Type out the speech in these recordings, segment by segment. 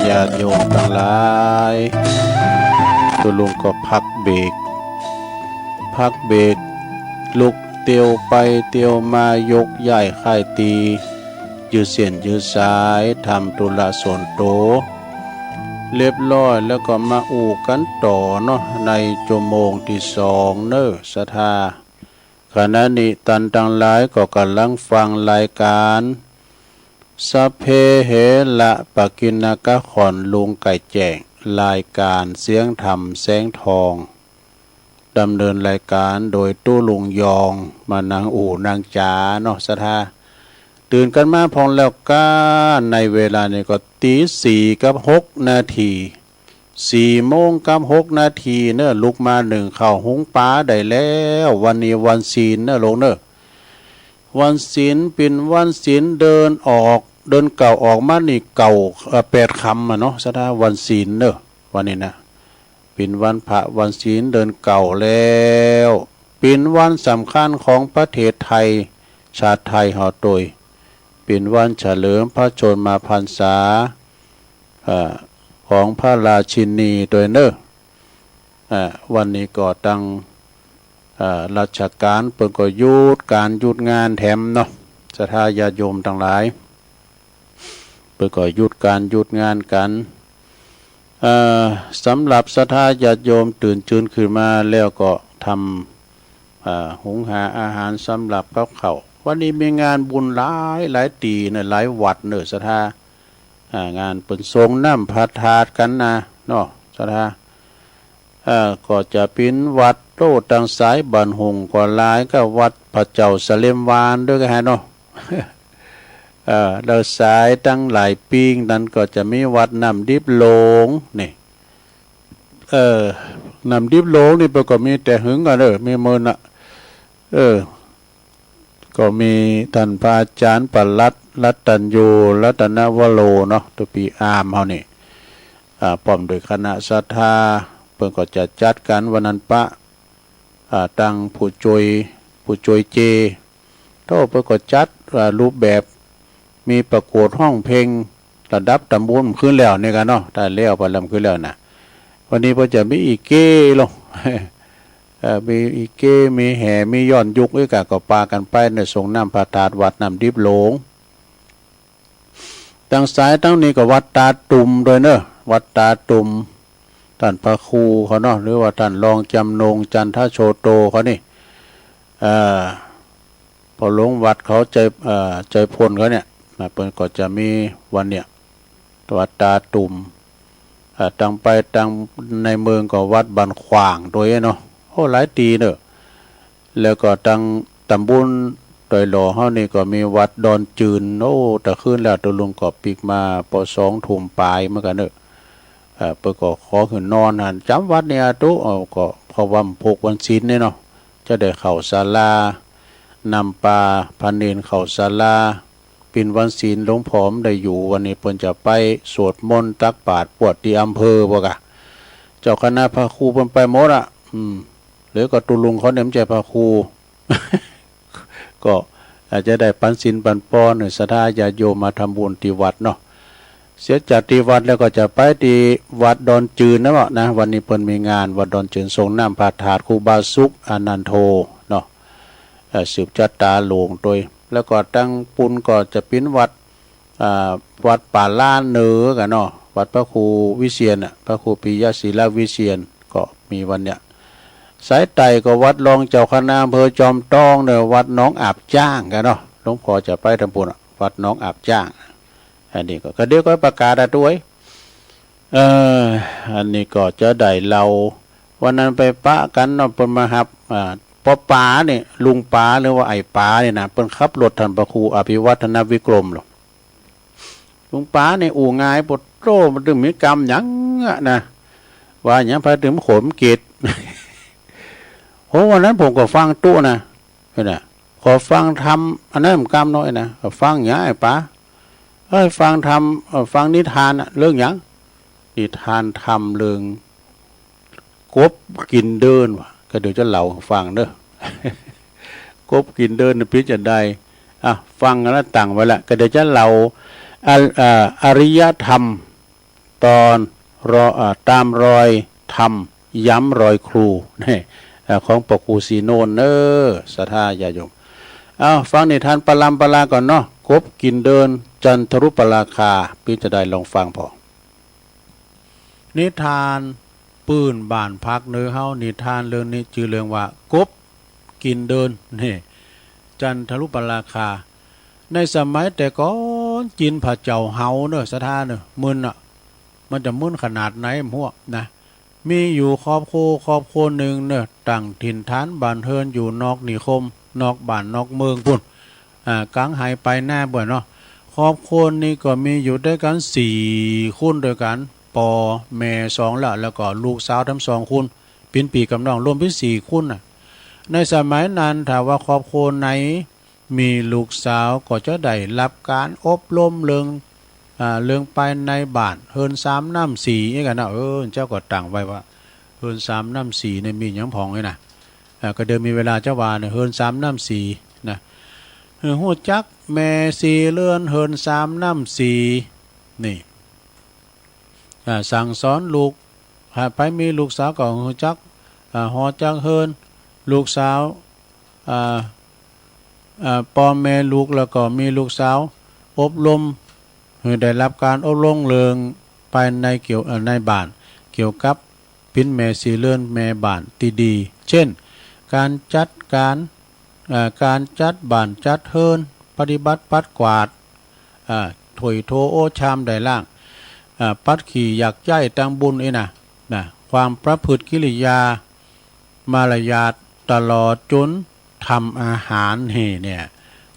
ญาติโยมทั้งหลายตัวลุงก็พักเบรกลุกเตียวไปเตียวมายกใหญ่ค่ายตียืดเส้นยืดสายทำธุระส่วนโตวเรียบร้อยแล้วก็มาอู่กันต่อเนาะในชั่วโมงที่2เนอะศรัทธาขณะนี้ตันทั้งหลายก็กำลังฟังรายการสัพเพเหระปะกิณกะขอนลุงไก่แจ้งรายการเสียงธรรมแสงทองดำเนินรายการโดยตู้ลุงยองมานางอู่นางจ๋าเนาะศรัทธาตื่นกันมาพองแล้วก้าในเวลานี้ก็ตี4:064:06เนอะลุกมา1ข้าวหุงปลาได้แล้ววันนี้วันศีลเนอะลงเนอะวันศีลเป็นวันศีลเดินเก่าออกมานี่เก่า8 คำเนาะศรัทธาวันศีลเนอะวันนี้นะเป็นวันพระวันศีลเดินเก่าแล้วเป็นวันสำคัญของประเทศไทยชาติไทยเฮาโดยเป็นวันเฉลิมพระชนมพรรษาของพระราชินีโดยเนอะวันนี้ก็ตั้งราชการเปิดก็หยุดงานแถมเนาะศรัทธาญาติโยมทั้งหลายเปิดก็หยุดงานกันสำหรับศรัทธาญาติโยมตื่นจืนขึ้นมาแล้วก็ทำหุงหาอาหารสำหรับกับข้าววันนี้มีงานบุญหลายตีเนี่ยหลายวัดเนอะศรัทธางานเปิ่นทรงน้ำพระธาตุกันนะเนาะศรัทธาก็จะเป็นวัดโตตังสายบันหงก็หลายก็วัดพระเจ้าสะเลมวานด้วยกันฮะเนาะเราสายตั้งหลายปีงนั้นก็จะมีวัดน้ำดิบหลงนี่น้ำดิบหลงนี่ก็มีแต่หึงกันมีมือน่ะก็มีท่านพระอาจารย์ปลัดรัตัญญูรัตนวโรเนาะตัวปีอามเฮานี่พร้อมโดยคณะศรัทธาเพิ่นก็จะจัดกันวันนั้นปะตั้งผู้จวยเจโตเพิ่นก็จัดรูปแบบมีประกวดห้องเพลงระดับตำบลขึ้นแล้วนี่กันเนาะได้แล้วไปลำขึ้นแล้วนะวันนี้เพิ่นจะมีอีกเก้ลงมีอีเกมีแห่มีย้อนยุกด้วยกันก็ปากันไปในส่งน้ำพระธาตุวัดน้ำดิบหลงตั้งสายตั้งนี้ก็วัดตาตุ่มโดยเนอะวัดตาตุ่มท่านพระครูเขาเนาะหรือว่าท่านรองจำนงจันทโชโตเขานี่พอลงวัดเขาใจพลเขาเนี่ยเปิ้นก็จะมีวันเนี่ยวัดตาตุ่มตั้งไปตั้งในเมืองก็วัดบันขวางโดยเนาะหลายตีเนอะแล้วก็ตั้งตำบลดอยหล่อเฮานี่ก็มีวัดดอนจืนแต่ขึ้นแล้วตัวลุงก็ปีกมาป2 ทุ่มปลายเหมือนกันเนอะเปิดก็ขอขึ้นนอนหันจำวัดเนี่ยตุก็เพราะว่าพกวันศีลเนี่ยเนาะจะได้เข้าศาลานำปลาพันเนรเข้าศาลาเป็นวันศีลหลวงผอมได้อยู่วันนี้เพิ่นจะไปสวดมนต์ตักบาตรปวดที่อำเภอบ่กะเจ้าคณะพระครูเพิ่นไปหมดหรือก็ตุลุงเขาเน้มใจพระครู ก็อาจจะได้ปันศีลปันปอนศรัทธาญาติโยมมาทำบุญที่วัดเนาะเสียจากที่วัดแล้วก็จะไปที่วัดดอนจืนนะวันนี้เพิ่นมีงานวัดดอนจืนทรงน้ำพระธาตุครูบาสุขอนันโทเนาะสืบจัตตาหลวงโดยแล้วก็ตั้งปุณก็จะเป็นวัดป่าล้านเหนือกันเนาะวัดพระครูวิเชียรพระครูปิยศิลวิเชียรก็มีวันเนี้ยสายไต่ก็วัดรองเจ้าคณะอำเภอจอมต้องเนี่ยวัดน้องอาบจ้างกันเนาะหลวงพ่อจะไปทำบุญวัดน้องอาบจ้างอันนี้ก็เดี๋ยวก็ประกาศด้วยอันนี้ก็จะได้เราวันนั้นไปปะกันเนาะเป็นมาหับปอป๋าเนี่ยลุงป๋าหรือว่าไอ้ป๋าเนี่ยนะเป็นขับรถท่านพระครูอภิวัฒนวิกรมหรอลุงป๋าเนี่ยอู่ง่ายปดโตมันถึงมีกรรมยังนะว่าอย่างพระถึงขมกิจโอ้วันนั้นผมก็ฟังตู้นะเนี่ยขอฟังทำอันนั้นกรรมน้อยนะฟังอย่างไอ้ป๋าฟังทำฟังนิทานเรื่องอย่างนิทานทำเรื่องกบกินเดินว่ะก็เดี๋ยวจะเล่าฟังเด้อกบกินเดินพิจารณาฟังแล้วต่างไว้ละก็เดี๋ยวจะเล่าอริยธรรม ตอนตามรอยทำย้ำรอยครูนี่ของปกูสีโนนศรัทธาญาโยมเอาฟังนิทานปลาก่อนเนาะกบกินเดินจันทรุปราคาพี่จะได้ลองฟังพอนิทานปืนบ้านพักเนื้อเฮานิทานเรื่องนี้ชื่อเรื่องว่ากบกินเดินนี่จันทรุปราคาในสมัยแต่ก่อนจินผาเจ้าเฮาศรัทธามึนมันจะมึนขนาดไหนพวกนะมีอยู่ครอบครัวหนึ่งตั้งถิ่นฐานบ้านเฮือนอยู่นอกนิคมนอกบ้านนอกเมืองพุ่นกลางหายไปหน้าบ่อยเนาะครอบครัวนี้ก็มีอยู่ด้วยกัน4คนด้วยกันปอแม่2แล้วก็ลูกสาวทั้ง2คนเป็นปีกับน้องรวมเป็น4คนในสมัยนั้นถ้าว่าครอบครัวไหนมีลูกสาวก็จะได้รับการอบรมเรื่องไปในบ้านเฮิน3 น้ำ 4นี่กันนะเจ้าก็ตั้งไว้ว่าเฮิน3 น้ำ 4เนี่ยมีหยังพองเลยนะก็เดิมมีเวลาเจ้าว่าเนี่ยเฮิน3 น้ำ 4นะหูจักแม่4เลื่อนเฮิน3 น้ำ 4นี่สั่งสอนลูกไปมีลูกสาวก็หูจักหอจักเฮินลูกสาวปอแม่ลูกแล้วก็มีลูกสาวอบรมได้รับการอบรมเรื่องภายในเกี่ยวในบ้านเกี่ยวกับพินแม่สีเลื่อนแม่บ้านตีดีเช่นการจัดบ้านจัดเฮินปฏิบัติปัดกวาดถอยโถโอชามได้ล่างปัดขี่อยากย้ายตังบุญนะความประพฤติกิริยามารยาทตลอดจนทำอาหารเนี่ย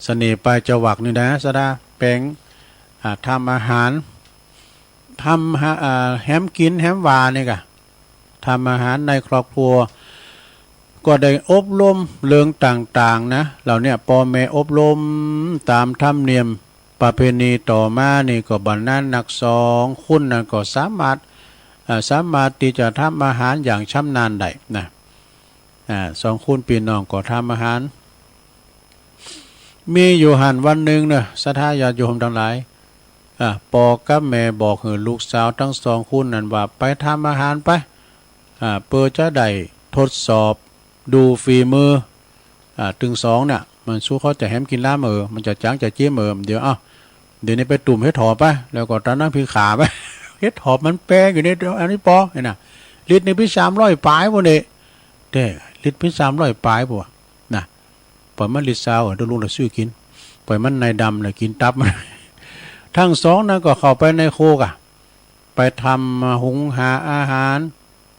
เสน่ห์ไปจวักนี่นะสดาแปลงทำอาหารทำแฮมกินแฮมวาเนี่ยกะทำอาหารในครอบครัวก็ได้อบรมเรื่องต่างๆนะเราเนี่ยพ่อแม่อบรมตามธรรมเนียมประเพณีต่อมานี่ก็บรรณานัก2 คนนั้นก็สามารถที่จะทำอาหารอย่างชำนาญได้นะ2 คนพี่น้องก็ทำอาหารมีอยู่หันวันหนึ่งศรัทธาญาติโยมทั้งหลายปอกับแม่บอกให้ลูกสาวทั้ง2 คนนั้นว่าไปทำอาหารไปเพื่อจะได้ทดสอบดูฝีมือถึง2เนี่ยมันสู้เขาจะแฮมกินล้ามันจะจ้างจะจิ้มเดี๋ยวนี้ไปตุ่มให้ถอไปแล้วก็ตอนนั้นพี่ขาไปเฮ็ดหอบมันแปลอยู่ในอันนี้ปอเห็นน่ะลิตรในพี่300ปลายพวกนี้แต่ลิตรพี่300ปลายพวกน่ะปล่อยมันลิตรซาวเดี๋ยวลุงจะซื้อกินปล่อยมันในดำเลยกินตับมันทั้ง2นั้นก็เข้าไปในโคกไปทำหุงหาอาหาร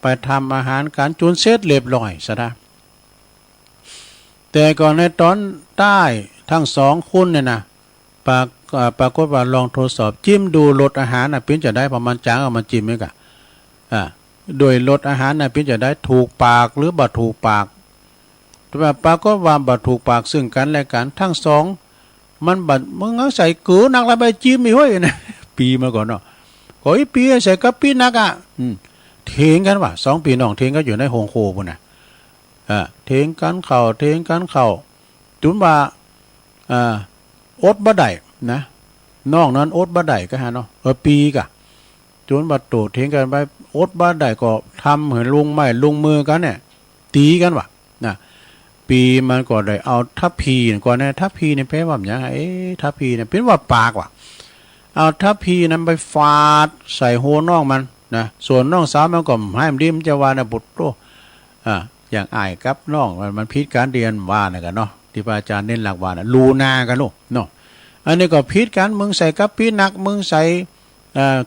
ไปทำอาหารการจนเสร็จเรียบร้อยซะนะแต่ก่อนในตอนใต้ทั้ง2 คนเนี่ยนะปรากฏว่าลองทดสอบจิ้มดูรสอาหารเป็นจะได้ประมาณจางเอามาจิ้มไหมกะโดยรสอาหารเป็นจะได้ถูกปากหรือบ่ถูกปากแต่ว่าปรากฏว่าบ่ถูกปากซึ่งกันและกันทั้ง2มันบัดมึงใส่เกลือนักละไปจิ้มอีห้อยนะปีมาก่อนเนาะก็อีปีใส่กะปินักเถียงกันว่า2 ปีน้องเถียงกันอยู่ในโฮงโคพุ่นน่ะเถียงกันเข้าจนว่าอดบ่ได้นะน้องนั้นอดบ่ได้ก็ฮะเนาะปีกะจนว่าโตเถียงกันไปอดบ่ได้ก็ทำให้ลุงไม้ลุงมือกันเนี่ยตีกันว่ะนะปีมันก็ได้เอาทัพพีก่อนนะทัพพีเนี่ยแปลว่าหยังทัพพีเนี่ยเป็นว่าปากว่ะเอาทัพพีนั้นไปฟาดใส่หัวน้องมันนะส่วนน้องสาวมันก็ให้มันดิมจะว่านะบุตรโตอย่างอ้ายกับน้องมันพิษการเรียนว่านะกันเนาะที่พระอาจารย์เน้นหลักว่านะลูนากันลูกเนาะอันนี้ก็พิษกันมึงใส่กะปิหนักมึงใส่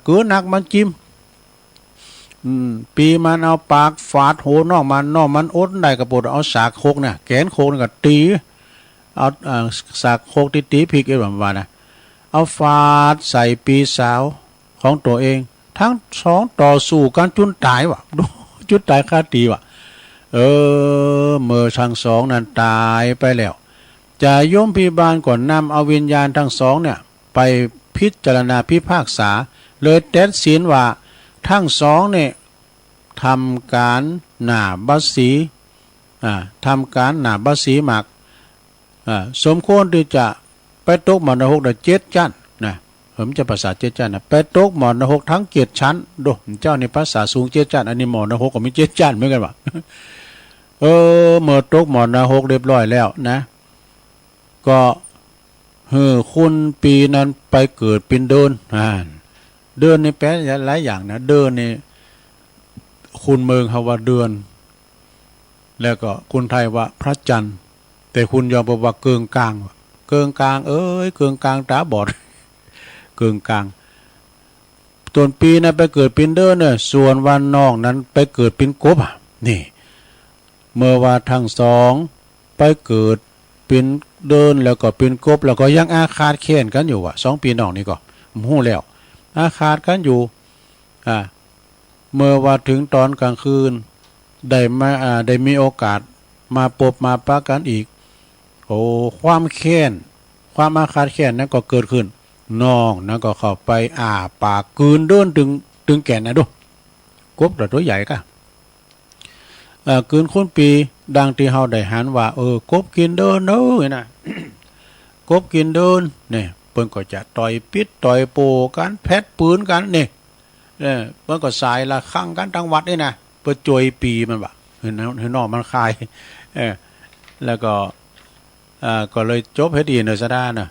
เกลือหนักมันจิ้มปีมันเอาปากฟาดหัวน้องมันอดได้กระปุกเอาสากโคกเนี่ยแขนโคกก็ตีเอาสากโคกตีพริกไอ้แบบว่านะเอาฟาดใส่ปีสาวของตัวเองทั้ง2ต่อสู้กันจนตายว่ะจุดตายคาตีว่ะเมื่อทั้ง2นั้นตายไปแล้วจะโยมพิบาลก่อนนำเอาวิญญาณทั้ง2เนี่ยไปพิจารณาพิพากษาเลยตัดสินว่าทั้ง2เนี่ยทำการหน้าบัดสีทำการหน้าบัดสีหมักสมควรที่จะไปตกมรณะ6ได้7 จั่นนะ ผมจะภาษาเจ็ดจันนะไปตกหมอนหกทั้งเกียรติชั้นดูเจ้าในภาษาสูงเจ็ดจันอันนี้หมอนหกก็มีเจ็ดจันเหมือนกันวะเมื่อตกหมอนหกเรียบร้อยแล้วนะก็คุณปีนั้นไปเกิดเป็นเดินเดินนี่แปลหลายอย่างนะเดินนี่คุณเมืองเขาว่าเดือนแล้วก็คุณไทยว่าพระจันทร์แต่คุณยอมบอกว่าเกิงกลางเกิงกลางเกิงกลางตาบอดเกิงกลางต้นปีนั้นไปเกิดเป็นเดินเนี่ยส่วนวันนอกนั้นไปเกิดเป็นกบนี่เมื่อว่าทั้งสองไปเกิดเป็นเดินแล้วก็เป็นกบแล้วก็ยังอาฆาตแค้นกันอยู่2 ปีนอกนี่ก็หู้แล้วอาฆาตกันอยู่เมื่อว่าถึงตอนกลางคืนได้มีโอกาสมาพบมาปะกันอีกความแค้นความอาฆาตแค้นนั้นก็เกิดขึ้นน้องนั้นก็เข้าไปปากกืนเดินถึงแก่นนะดูกบตัวใหญ่ก็กืนคุณปีดังที่เฮาได้หันว่ากบกินเดินนะ กบกินเดินเนี่ยเพิ่นก็จะต่อยปิดต่อยโปกันแพทปืนกันนี่เพิ่นก็สายละครั้งกันทั้งวัดนี่นะเพื่อจวยปีมันบ่เห็นนอกมันคายแล้วก็เลยจบให้ดีเนซะด้านะ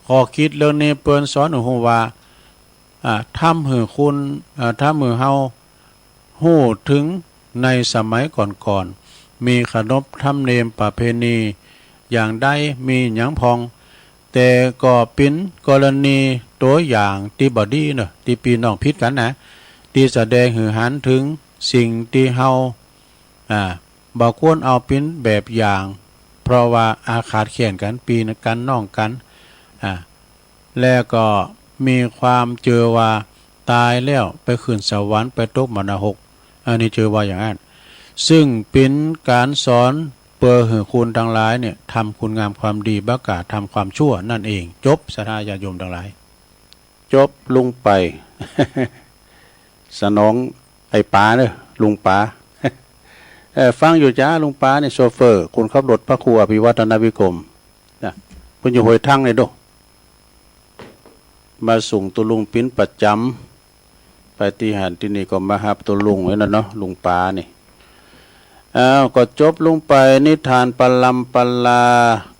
ขอคิดเรื่องนี้เปิ้นสอนหนูว่าทำให้คุณทำให้เฮาฮู้ถึงในสมัยก่อนๆมีขนบธรรมเนียมประเพณีอย่างใดมีหยังพองแต่ก็เป็นกรณีตัวอย่างที่บ่ดีเนอะที่พี่น้องผิดกันนะที่แสดงให้หันถึงสิ่งที่เฮาบ่ควรเอาเป็นแบบอย่างเพราะว่าอาฆาตแค้นกันปีนกันน้องกันแล้วก็มีความเจอว่าตายแล้วไปขึ้นสวรรค์ไปตกมรณหกอันนี้เจอว่าอย่างนั้นซึ่งเป็นการสอนเพื่อให้คุณทั้งหลายเนี่ยทำคุณงามความดีบักกาทำความชั่วนั่นเองจบศรัทธาญาติโยมทั้งหลายจบลุงไป สนองไอ้ป๋าเนอะลุงป๋า ฟังอยู่จ้าลุงป๋าเนี่ยโชเฟอร์คุณขับรถพระครูอภิวัฒนวิกรมนะคุณอยู่ห้วยทั้งเลยดูมาส่งตัวลุงปิ้นประจำไปที่หันที่นี่ก็มาหับตัวลุงไว้นะเนาะลุงป๋านี่ก็จบลงไปนิทานปลำปลา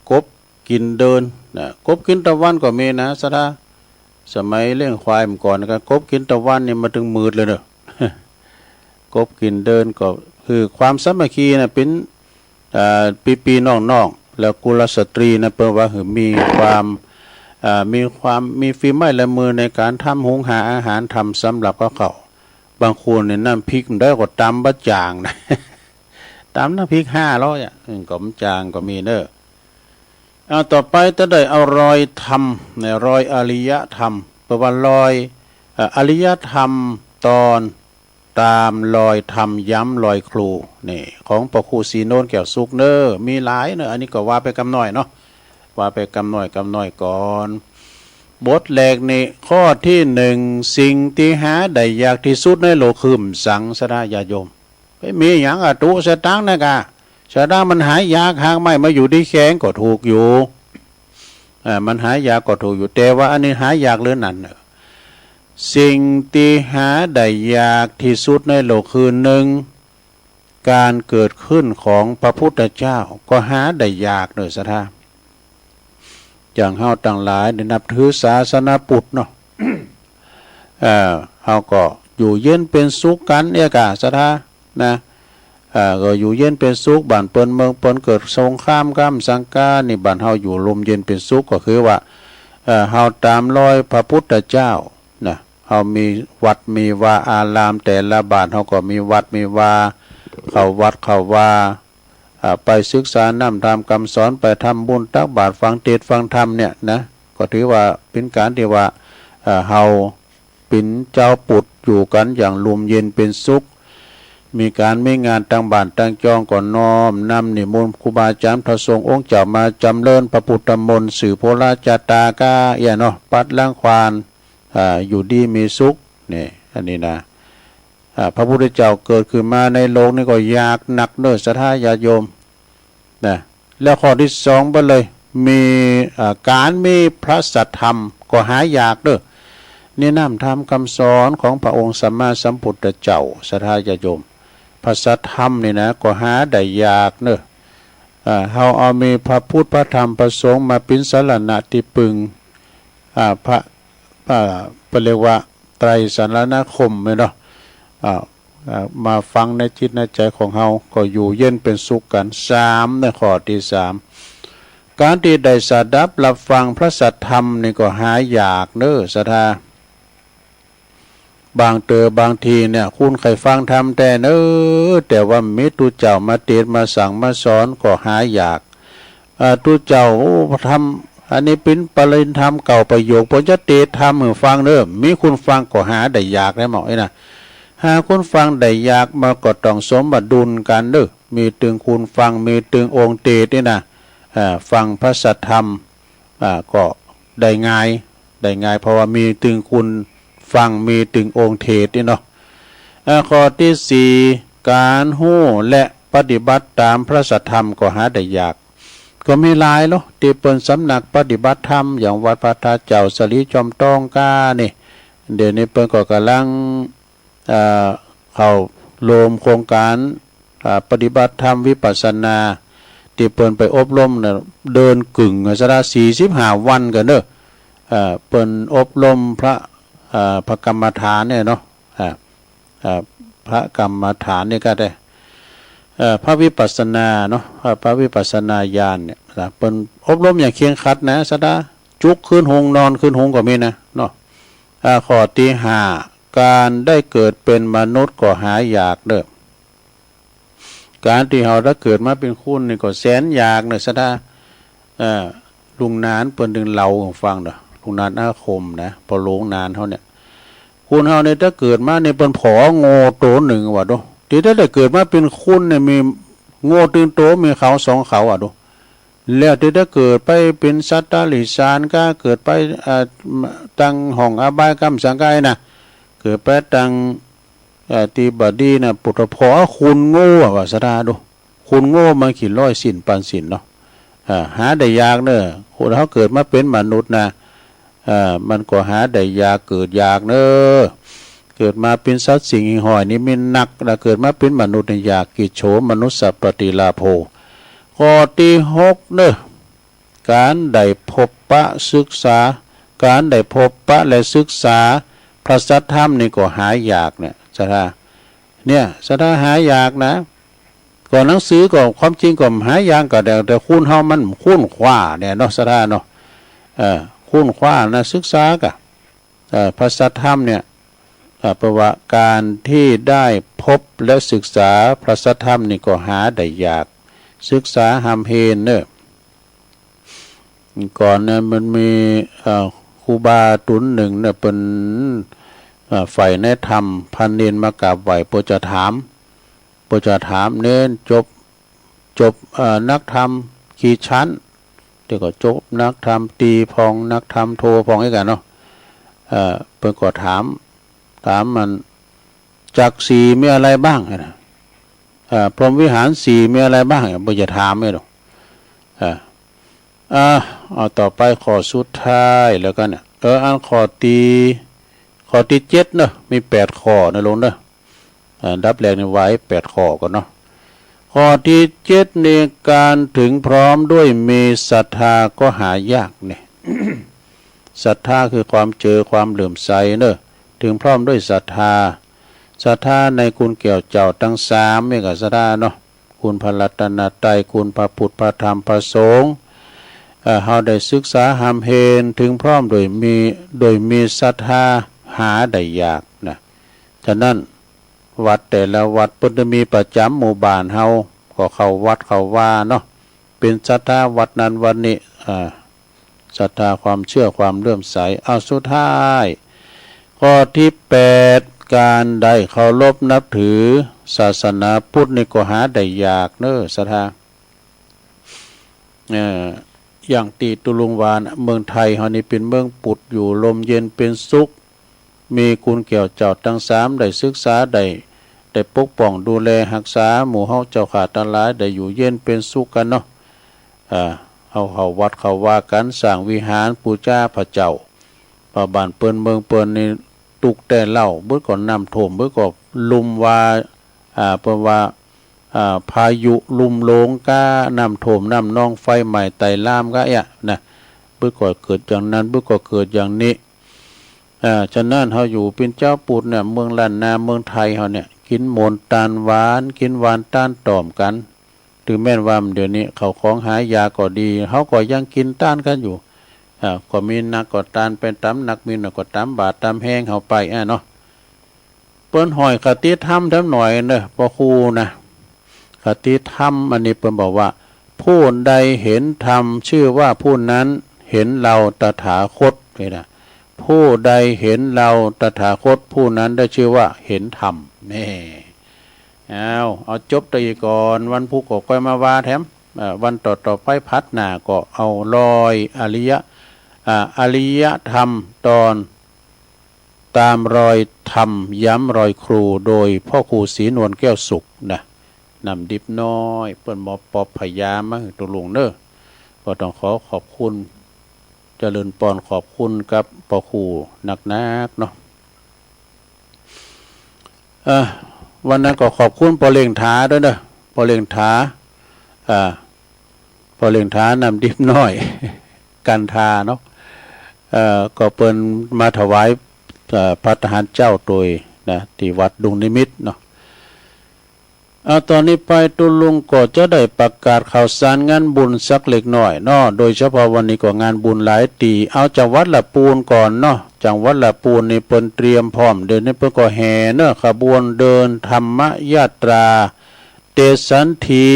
กบกินเดินนะกบกินตะวันก็มีนะสะท้าสมัยเลี้ยงควายเมื่อก่อนนะครับกบกินตะวันนี่มาถึงมืดเลยเนอะ กบกินเดินก็คือความสามัคคีนะเป็นปีน้องๆแล้วกุลสตรีนะเปิดว่ามีความมีฝีไม้ลายมือในการทำหุงหาอาหารทำสำหรับเขาบางคนเนี่ยน้ำพริกได้ก็ตำบะจางนะ ตำน้ำพริก500ก็มจางก็มีเนอะต่อไปจะได้เอารอยธรรมในรอยอริยธรรมแปลว่ารอยอริยธรรมตอนตามรอยธรรมย้ำรอยครูนี่ของพระครูศรีโนนแก้วสุขเนอะมีหลายเนอะอันนี้ก็ว่าไปกำหน่อยเนาะว่าไปกำหน่อยก่อนบทแรกนี่ข้อที่1สิ่งที่หาได้ยากที่สุดในโลกคือสังสารญาโยมไม่มีอย่างตุสตังนะกะสตังมันหายากหางไม่มาอยู่ที่แข็งก็ถูกอยู่มันหายากก็ถูกอยู่แต่ว่าอันนี้หายากหรือนั่นสิ่งที่หาได้ยากที่สุดในโลกคือ1การเกิดขึ้นของพระพุทธเจ้าก็หาได้ยากเนอะสะท่าอย่างเฮาต่างหลายได้นับถือศาสนาพุทธเนาะ เฮาก็อยู่เย็นเป็นสุขกันเนี่ยกะสะท่านะก็อยู่เย็นเป็นสุขบ้านเปิ้นเมืองเปิ้นเกิดสงครามกัมสังกานี่บ้านเฮาอยู่ลมเย็นเป็นสุขก็คือว่าเฮาตามรอยพระพุทธเจ้านะเฮามีวัดมีวาอารามแต่ละบ้านเฮาก็มีวัดมีวาเข้าวัดเข้าวาไปศึกษานำธรรมคำสอนไปทำบุญตักบาตรฟังเทศน์ฟังธรรมเนี่ยนะก็ถือว่าเป็นการที่ว่าเฮาเป็นเจ้าปุตอยู่กันอย่างลมเย็นเป็นสุขมีการไม่งานตั้งบ้านตั้งจองก่อนน้อมนำนิมนต์ครูบาอาจารย์พระสงฆ์องค์เจ้ามาจำเริญพระพุทธมนต์สื่อโพราจตากาเนาะปัดล้างควานอยู่ดีมีสุขนี่อันนี้นะพระพุทธเจ้าเกิดขึ้นมาในโลกนี้ก็ยากหนักเนอะศรัทธาญาติโยมนะแล้วข้อที่2ไปเลยมีการมีพระสัทธรรมก็หายากเด้อ นี่นำธรรมคำสอนของพระองค์สัมมาสัมพุทธเจ้าศรัทธาญาติโยมพระสัทธรรมนี่นะก็หาได้ยากเนอะเฮาเอามีพระพุทธพระธรรมพระสงฆ์มาเป็นสรณะที่ปึงพระเรียกว่าไตรสรณคมเนาะมาฟังในจิตในใจของเฮาก็อยู่เย็นเป็นสุขกัน3ในข้อที่3การที่ได้สดับรับฟังพระสัทธรรมนี่ก็หายากเนอะศรัทธาบางบางทีเนี่ยคุณใครฟังธรรมแต่เนอะแต่ว่ามิตุเจ้ามาเทศมาสั่งมาสอนก็หายากตุเจ้าทำอันนี้เป็นปริญธรรมเก่าประโยคปัญจเตธรรมมือฟังเนอะมีคุณฟังก็หาได้ยากได้หมดนะหาคุณฟังได้ยากมาก็ต้องสมดุลกันเนอะมีตึงคุณฟังมีตึงองค์เตนี่นะฟังพระสัทธรรมก็ได้ง่ายเพราะว่ามีตึงคุณฟังมีตึงองค์เทศนี่เนาะข้อที่4การหู้และปฏิบัติตามพระสัทธรรมก็หาได้ยากก็มีหลายเนาะที่เป็นสำนักปฏิบัติธรรมอย่างวัดพระธาตุเจ้าสลีจอมตองกานี่เดี๋ยวนี้เพิ่นก็กำลังเข้าโรมโครงการปฏิบัติธรรมวิปัสสนาที่เพิ่นไปอบรมเนี่ยเดินกึ่งสระ45วันกันเด้อเพิ่นอบรมพระกรรมฐานเนี่ยเนาะพระกรรมฐานนี่ก็ได้พระวิปัสสนาเนาะพระวิปัสสนาญาณเนี่ยเป็นอบรมอย่างเคียงคัดนะสดาจุกขึ้นหงนอนขึ้นหงก็มีนะเนาะข้อที่5การได้เกิดเป็นมนุษย์ก็หายากเด้อการที่เราได้เกิดมาเป็นคุณนี่ก็แสนยากเนอะสดาลุงนานเปิ้นดึงเล่าฟังเด้อลุงนานอาคมนะพอหลงนานเฮาเนี่ยคุณเฮาเนี่ยถ้าเกิดมาในเปิ้นผอโง่โตหนึ่งว่าดูที่ถ้าได้เกิดมาเป็นคุณเนี่ยมีโง่ตื่นโตมีเขา2เขาดูแล้วที่ถ้าเกิดไปเป็นสัตตลิสานก็เกิดไปตั้งห้องอบายกรรมสังกายนะเกิดไปตั้งตีบดีนะปุถพอคุณโง่ว่าสดาดูคุณโง่มาขีดร้อยสินปันสินเนาะหาได้ยากเนอะคนเขาเกิดมาเป็นมนุษย์นะมันก็หาได้ยากเกิดยากเนอะเกิดมาเป็นสัตว์สิ่งหิ่งห้อยนี่มันหนักแล้วเกิดมาเป็นมนุษย์ในยากกิจโฉมนุษย์สัพปฏิลาโภข้อที่6เนอะการได้พบปะศึกษาการได้พบปะและศึกษาพระสัทธรรมนี่ก็หายากเนี่ยสถาหายากนะก่อนหนังสือก็ความจริงก็หายากก็แต่คุณเฮามันคุ้นคว้าเนี่ยเนาะสถาเนาะคุ้นคว้านะศึกษากะพระสัทธรรมเนี่ยเพราะว่าการที่ได้พบและศึกษาพระสัทธรรมนี่ก็หาได้ยากศึกษาหำเฮนเนอะก่อนเนี่ยมันมีครูบาตุนหนึ่งเนี่ยเป็นฝ่ายในธรรมพันเนนมากราบไหว้ปุจถามเน้นจบนักธรรมขี่ชั้นเดี๋ยวก็จบนักธรรมตีพองนักธรรมโทพองให้กันเนาะเพิ่นก็ถามมันจักสีมีอะไรบ้างนะพรหมวิหาร4มีอะไรบ้างบ่จะถามไม่หรอกเอาต่อไปข้อสุดท้ายแล้วกันเนี่ยอันข้อที่7เนาะมี8ข้อนะลงเนาะดับแรกนี่ไว้8ข้อก่อนเนาะข้อที่7ในการถึงพร้อมด้วยมีศรัทธาก็หายากเนี่ย ศรัทธาคือความเจอความเหลื่อมใสเนอะถึงพร้อมด้วยศรัทธาในคุณแก้วเจ้าทั้ง3นี่ก็ศรัทธาเนาะคุณพระรัตนตรัยคุณพระพุทธพระธรรมพระสงฆ์เฮาได้ศึกษาหำเฮนถึงพร้อมโดยมีศรัทธาหาได้ยากนะฉะนั้นวัดแต่ละวัดเพิ่นจะมีประจำหมู่บ้านเฮาก็เข้าวัดเข้าว่าเนาะเป็นศรัทธาวัดนั้นวันนี้ศรัทธาความเชื่อความเลื่อมใสเอาสุดท้ายข้อที่8การได้เคารพนับถือศาสนาพุทธนี่ก็หาได้ยากเนอะศรัทธาอย่างตีตุลุงวานเมืองไทยเฮานี่เป็นเมืองปุดอยู่ลมเย็นเป็นสุขมีคุณแก้วเจ้าทั้ง3ได้ศึกษาได้ปกป้องดูแลรักษาหมู่เฮาเจ้าขาดทั้งหลายได้อยู่เย็นเป็นสุขกันเนาะเข้าวัดเข้าว่ากันสร้างวิหารปูชาพระเจ้า บ้านเปิ้นเมืองเปิ้นนี่ตุกแต่เหล้าเบิดก่อนน้ำท่วมเบิดก็ลุมว่าเปิ้นว่าพายุลุมโลงก้าน้ำท่วมน้ำนองไฟใหม่ไต่ลามก็นะเบิดก็เกิดอย่างนั้นเบิดก็เกิดอย่างนี้ฉะนั้นเฮาอยู่เป็นเจ้าปูดเนี่ยเมืองล้านนาเมืองไทยเฮาเนี่ยกินหมนตาลหวานกินหวานต้านตอมกันถึงแม้นว่าเดี๋ยวนี้เขาของหายาก็ดีเฮาก็ยังกินต้านกันอยู่ก็มีนักก็ตานเป็นตำนักมีนักก็ตำบาดตำแห้งเฮาไปเนาะเปิ้นหอยคติธรรมทั้งหน่อยเด้อพ่อครูนะคติธรรมอันนี้เปิ้นบอกว่าผู้ใดเห็นธรรมชื่อว่าผู้นั้นเห็นเราตถาคตนี่นะผู้ใดเห็นเราตถาคตผู้นั้นได้ชื่อว่าเห็นธรรมนี่เอาจบตะอีก่อนวันพุธก็ค่อยมาว่าแถมวันต่อไปพัดหน้าก็เอาลอยอริยธรรมตอนตามรอยธรรมย้ำรอยครูโดยพ่อครูศรีนวลแก้วสุขนะนำดิบน้อยเปิ้นหมอปอบพยามาตัวลุงเน้อก็ต้องขอบคุณเจริญปอนขอบคุณกับพ่อครูนักเนาะวันนั้นก็ขอบคุณปอเลียงถาด้วยเด้อปอเลียงถาพอเลียงท้านำดิบน้อยกันทาเนาะก็เปิ้นมาถวายพระทหารเจ้าโดยนะที่วัดดุงนิมิตเนาะตอนนี้ไปตุลุงก็จะได้ประกาศข่าวสารงานบุญสักเล็กน้อยเนาะโดยเฉพาะวันนี้ก็งานบุญหลายตีเอาจากวัดละปูนก่อนเนาะจากวัดละปูนนี่เปิ้นเตรียมพร้อมเดินนี่เปิ้นก็แห่เนาะขบวนเดินธรรมยาตราเตสันถี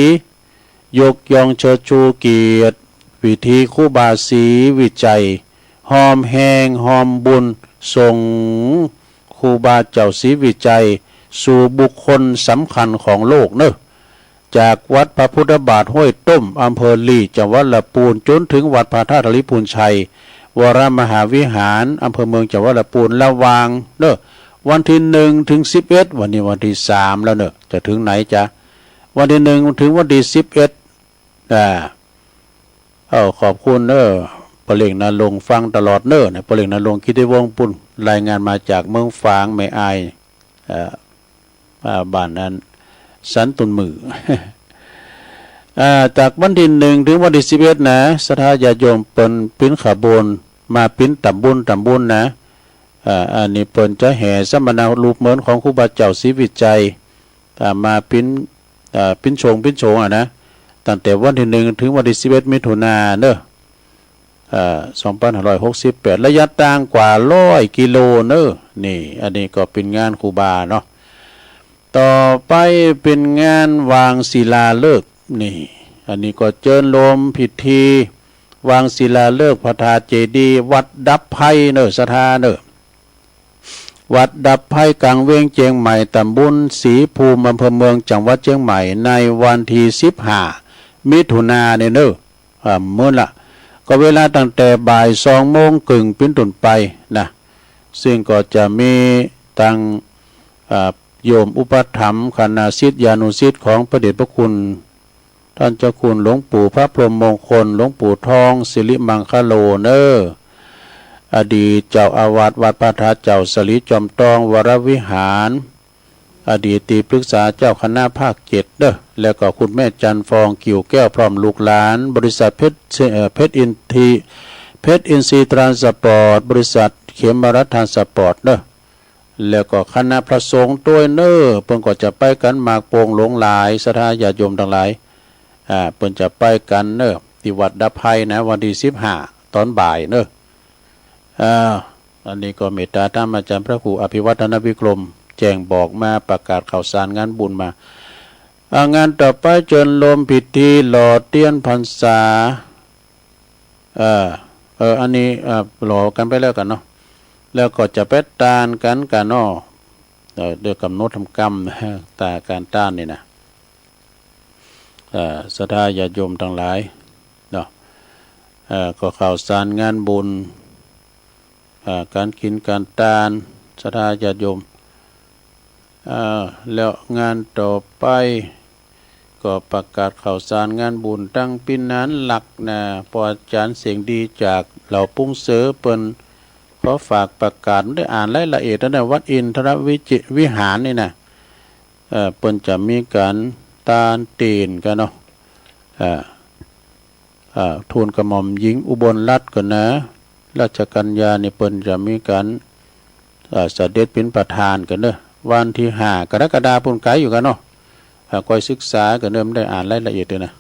ยกย่องเชิดชูเกียรติวิธีคู่บาสีวิจัยหอมแหงหอมบุญส่งครูบาเจ้าศรีวิจัยสู่บุคคลสำคัญของโลกเนอะจากวัดพระพุทธบาทห้วยต้มอำเภอลีจังหวัดลำพูนจนถึงวัดพระธาตุลิพูนชัยวรมหาวิหารอำเภอเมืองจังหวัดลำพูนระวางเนอะวันที่1 ถึง 11วันนี้วันที่3แล้วเนอะจะถึงไหนจ๊ะวันที่1 ถึงวันที่11ขอบคุณเนอะปะเล่งนาลงฟังตลอดเนอะเนี่ยปะเล่งนาลงคิดได้วงปุ่นรายงานมาจากเมืองฝางไม่อายบ้านนั้นสันตุนมือ จากวันที่1 ถึงวันที่11นะศรัทธาญาติโยมเปิ้นปิ้นขบวนมาปิ้นตำบุญนะอันนี้เปิ้นจะแห่สมณรูปเหมือนของครูบาเจ้าศรีวิจัยมาปิ้นโฉงนะตั้งแต่วันที่1 ถึงวันที่11 มิถุนายน2568ระยะทางกว่า100 กิโลเนอะนี่อันนี้ก็เป็นงานครูบาเนาะต่อไปเป็นงานวางศิลาฤกษ์นี่อันนี้ก็เจิญโลมพิธีวางศิลาฤกษ์พระธาตุเจดีย์วัดดับไผ่เนอะศรัทธาเนอะวัดดับไผ่กลางเวียงเจียงใหม่ตำบลศรีภูมิอำเภอเมืองจังหวัดเชียงใหม่ในวันที่15 มิถุนายนเนอะมื้อละก็เวลาตั้งแต่บ่าย2 โมงครึ่งเป็นต้นไปนะซึ่งก็จะมีตั้งโยมอุปถัมภ์คณะศิษยานุศิษย์ของพระเดชพระคุณท่านเจ้าคุณหลวงปู่พระพรหมมงคลหลวงปู่ทองสิริมังคโลเนออดีตเจ้าอาวาสวัดพระธาตุเจ้าสลิจอมตองวรวิหารอดีตที่ปรึกษาเจ้าคณะภาค7เด้อแล้วก็คุณแม่จันฟองกิ่วแก้วพร้อมลูกหลานบริษัทเพชรอินทรีทรานสปอร์ตบริษัทเขมรัฐทรานสปอร์ตเด้อแล้วก็คณะพระสงฆ์ตัวเนอเพิ่นก็จะไปกันมากโป่งหลงหลายศรัทธาญาติโยมทั้งหลายเพิ่นจะไปกันเนอที่วัดดับไผ่นะวันที่15 ตอนบ่ายเนออันนี้ก็เมตตาธรรมอาจารย์พระครูอภิวัฒนวิกรมแจ้งบอกมาประกาศข่าวสารงานบุญมางานต่อไปเจิญโลมพิธีหล่อเทียนพรรษาอันนี้หล่อกันไปแล้วกันเนาะแล้วก็จะไปตานกันเนาะเดี๋ยวกำหนดทำกรรมตาการต้านนี่นะศรัทธาญาติโยมทั้งหลายเนาะก็ข่าวสารงานบุญการกินการตานศรัทธาญาติโยมแล้วงานต่อไปก็ประกาศข่าวสารงานบุญตั้งปีนั้นหลักนะพออาจารย์เสียงดีจากเหล่าปุ้งเสือเปิ้น เพราะฝากประกาศได้อ่านรายละเอียดแล้วนะวัดอินทรวิหารนี่นะเปิ้นจะมีการตานตีนกันเนาะทูลกระหม่อมหญิงอุบลรัตน์ก่อนนะราชกัญญาเนี่ยเปิ้นจะมีการเสด็จเป็นประธานกันเด้อวันที่5 กรกฎาคมปุ่นไกลอยู่กันเนาะคอยศึกษากันเดิมได้อ่านรายละเอียดด้วยนะ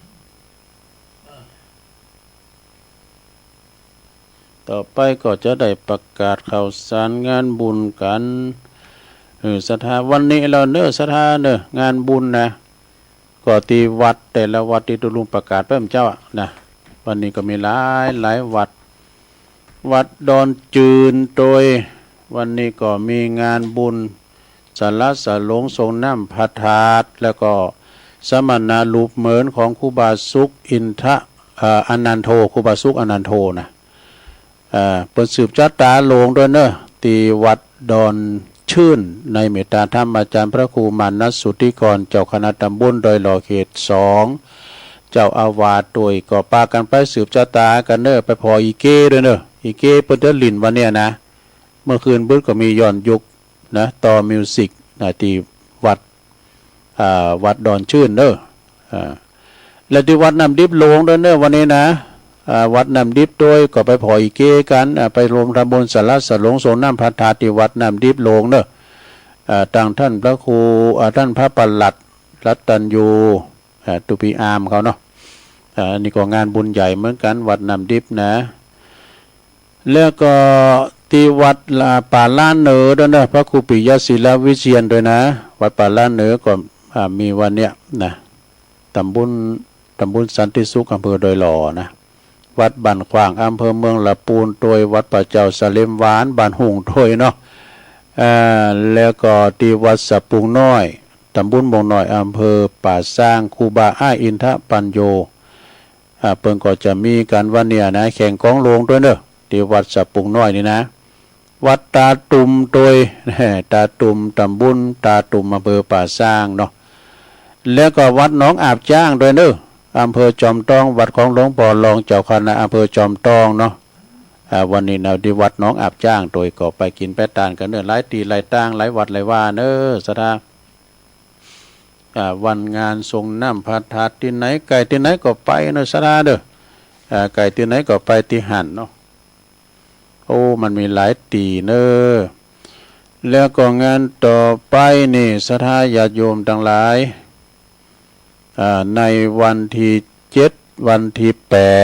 ต่อไปก็จะได้ประกาศข่าวสารงานบุญกันสถาวันนี้เราเนอสถาเนองานบุญนะก็ที่วัดแต่ละวัดที่ตุลุงประกาศเพิ่มเจ้านะวันนี้ก็มีหลายวัดดอนจืนโดยวันนี้ก็มีงานบุญสารสะหลงทรงน้ำพระธาตุแล้วก็สมณะรูปเหมือนของครูบาสุขอินทะอนันโทครูบาสุขอนันโทนะเปิดสืบจัตตาโลงด้วยเนอะตีวัดดอนชื่นในเมตตาธรรมอาจารย์พระครูมานัสสุทธิกรเจ้าคณะตำบลโดยหล่อเขต2เจ้าอาวาสโดยก็ปากันไปสืบจัตตากันเนอะไปพออีเก้ด้วยเนอะอีเก้เปิดเดลินวันเนี้ยนะเมื่อคืนบึ้ดก็มีย้อนยุคนะต่อมิวสิกนะที่วัดดอนชื่นเนอะและที่วัดน้ำดิบโลงด้วยเนอะวันนี้นะวัดน้ำดิบโดยก็ไปพออีเก้กันไปรวมทำบุญสารสะหลงทรงน้ำพระธาตุที่วัดน้ำดิบโลงเนอะต่างท่านพระครูท่านพระปลัดรัตตัญญูตุปีอามเขาเนาะนี่ก็งานบุญใหญ่เหมือนกันวัดน้ำดิบนะแล้วก็ที่วัดป่าล้านเหนือด้วยนะพระครูปิยศิลวิเชียรด้วยนะวัดป่าล้านเหนือก็มีวันเนี้ยนะตำบลสันติสุขอำเภอโดยหล่อนะวัดบ้านขวางอำเภอเมืองละปูนโดยวัดป่าเจ้าสะเลมหวานบ้านหุ่งโดยเนาะแล้วก็ที่วัดสะปุงน้อยตำบลบงน้อยอำเภอป่าสร้างครูบาอ้ายอินทปัญโยเพิ่นก็จะมีการวันเนี่ยนะแข่งกองโลงด้วยเนอะที่วัดสะปุงน้อยนี่นะวัดตาตุ่มโดยตาตุ่มตำบลตาตุ่มอำเภอป่าสร้างเนาะแล้วก็วัดหนองอาบจ้างด้วยเนอะอำเภอจอมทองวัดของหลวงพ่อรองเจ้าคณะอำเภอจอมทองเนาะวันนี้เราที่วัดหนองอาบจ้างโดยก็ไปกินไปทานกันเนอะหลายตีหลายตั้งหลายวัดหลายว่าเนอะสถาวันงานทรงน้ำพระธาตุที่ไหนไก่ที่ไหนก็ไปเนอะสถาเด้อไก่ที่ไหนก็ไปที่หันเนาะโอ้มันมีหลายตีเนอะแล้วก็งานต่อไปนี่สถาญาติโยมทั้งหลายในวันที่7วันที่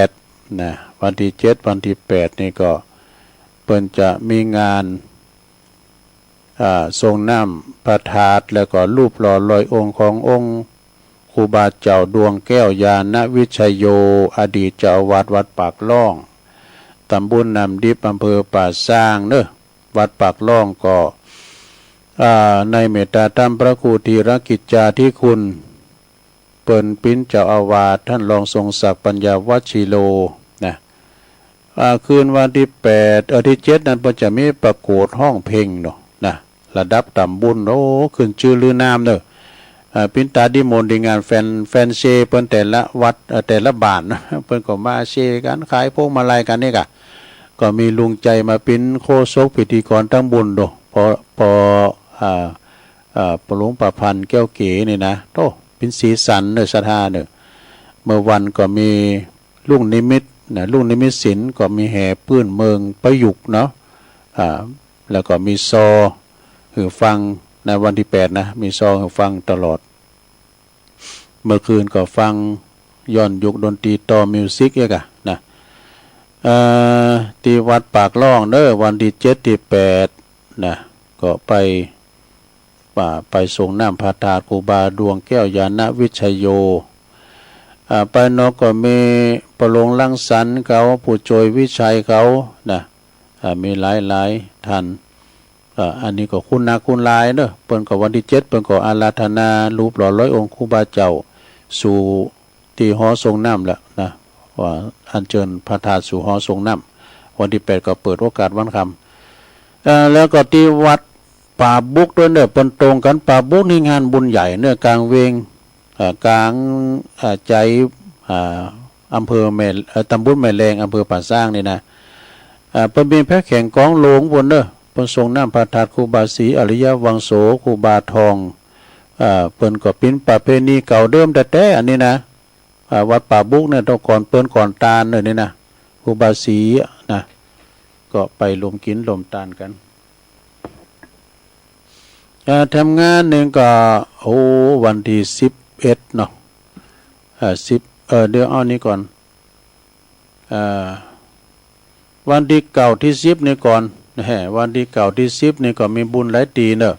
8นะวันที่7วันที่8นี่ก็เปิ้นจะมีงานทรงน้ำพระธาตุแล้วก็รูปหล่อลอยองค์ขององค์ครูบาเจ้าดวงแก้วยาณวิชัยโยอดีตเจ้าอาวาสวัดปากล่องตำบลน้ำดิบอำเภอป่าสร้างเนอะวัดปากล่องก็ในเมตตาธรรมพระครูธีรกิจจาธิคุณเปิ้นปิ้นเจ้าอาวาสท่านรองทรงศักดิ์ปัญญาวัชิโลนะคืนวันที่8ที่7นั้นเปิ้นจะมีประกวดห้องเพลงเนาะนะระดับตำบลโอ้ขึ้นชื่อลือน้ำเนอะปิ้นตาดิมนต์ในงานแฟนเชเปิ้นแต่ละวัดแต่ละบ้านนะเปิ้นก็มาเชกันขายพวงมาลัยกันนี่ก็มีลุงใจมาปิ้นโคศกพิธีกรทั้งบุญโดพอปหลวงประพันธ์แก้วเก๋นี่นะโตเป็นสีสันเนอะสถาเนอะเมื่อวันก็มีลุงนิมิตนะลุงนิมิตศิลป์ก็มีแห่ปื้นเมืองประยุกต์เนาะแล้วก็มีซอหือฟังในวันที่8นะมีซอหือฟังตลอดเมื่อคืนก็ฟังย้อนยุคดนตรีต่อมิวสิกอีกนะที่วัดปากล่องเนอะวันที่7ที่8นะก็ไปส่งน้ำพระธาตุครูบาดวงแก้วยาณวิชัยโยไปนอกก็มีประหลงลังสรรค์เขาผู้โจยวิชัยเขานะมีหลายท่านอันนี้ก็คุณนาคุณลายเนอะเปิ้นก็วันที่7เปิ้นก็อาราธนารูปหล่อร้อยองค์ครูบาเจ้าสู่ที่หอทรงน้ำแล้วนะว่าอัญเชิญพระธาตุสู่หอทรงน้ำวันที่8ก็เปิดโอกาสวันคำแล้วก็ที่วัดป่าบุกด้วยเนอะเปิ้นตรงกันป่าบุกนี่งานบุญใหญ่เนอะกลางเวงกลางใจอำเภอแม่ตำบลแม่แรงอำเภอป่าสร้างนี่นะ เพิ่นมีแพ้แข่งกองหลวงบนเด้อเพิ่นทรงน้ำพระธาตุครูบาศรีอริยวังโสครูบาทองเปิ้นก็เป็นประเพณีเก่าเดิมแต่อันนี้นะวัดป่าบุกเนี่ยต้องก่อนเปิ้นก่อนตาลเลยนี่นะครูบาศรีนะก็ไปรวมกินรวมตาลกันทำงานหนึ่งก็วันที่11เนาะเดี๋ยวเอานี้ก่อนวันที่เก่าที่10นี่ก่อนวันที่เก่าที่10นี่ก็มีบุญหลายตีเนอะ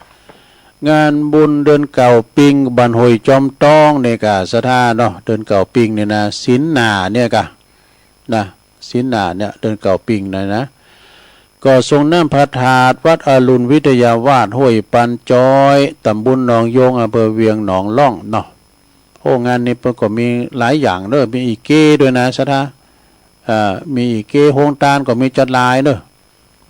งานบุญเดือนเก่าปิงบันหอยจอมต้องเนี่ยกะสถานเนาะเดือนเก่าปิงเนี่ยนะศีลหนาเนี่ยกะนะศีลหนาเนี่ยเดือนเก่าปิงนะก็ทรงน้ำพระธาตุวัดอรุณวิทยาวาสห้วยปันจอยตำบลหนองโยงอำเภอเวียงหนองล่องเนาะงานนี้เพิ่นก็มีหลายอย่างเด้อมีอีเก้ด้วยนะสถามีอีเก้โฮงตาลก็มีจัดลายเด้อ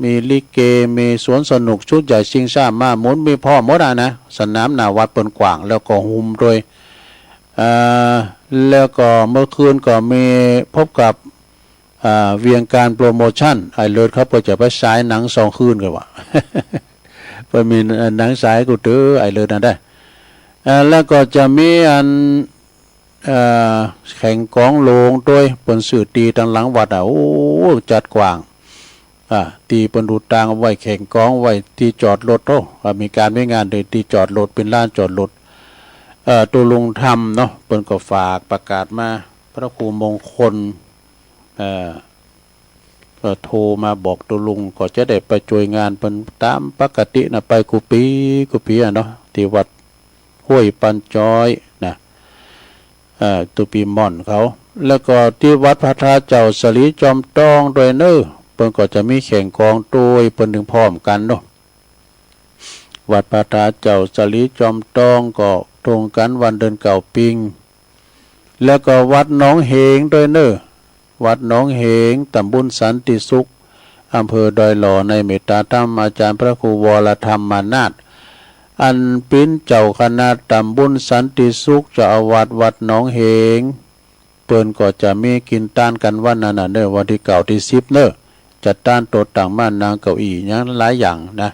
มีลิเกมีสวนสนุกชุดใหญ่ชิงช้าม้าหมุนมีพ่อหมดนะสนามหน้าวัดเปิ้นกว้างแล้วก็หุ้มโดยแล้วก็เมื่อคืนก็มีพบกับเวียงการโปรโมชั่นไอ้เลิศครับก็จะไปฉายหนัง2 คืนกันว่ะ เพิ่นมีหนังฉายกูตื้อไอ้เลิศนั่นได้แล้วก็จะมีอันแข่งกองโลงด้วยเปิ้นสื่อตีทางหลังวัดจัดกว้างตีเปิ้นดูตางเอาไว้แข่งกองไว้ที่จอดรถมีการไม่งานโดยที่จอดรถเป็นลานจอดรถตัวลุงธรรมเนาะเปิ้นก็ฝากประกาศมาพระครูมงคลก็โทรมาบอกตัวลุงก็จะได้ไปช่วยงานเปิ้นตามปกตินะไปกุปีเนาะที่วัดห้วยปันจอยนะตุปีม่อนเขาแล้วก็ที่วัดพระธาตุเจ้าสลีจอมต้องโดยเน้อเปิ้นก็จะมีแข่งกองโดยเปิ้นถึงพร้อมกันเนาะวัดพระธาตุเจ้าสลีจอมต้องก็ตรงกันวันเดือนเก่าปิงแล้วก็วัดหนองเหงโดยเน้อวัดหนองเหงตำบลสันติสุขอำเภอดอยหล่อในเมตตาธรรมอาจารย์พระครูวรธรรมมานาถอันเป็นเจ้าคณะตำบลสันติสุขเจ้าอาวาสวัดหนองเหงเปิ้นก็จะมีกินต้านกันวันนั้นเด้อวันที่เก่าที่10เด้อจัดต้านโต๊ะต่างม่านนางเก้าอี้หยังหลายอย่างนะ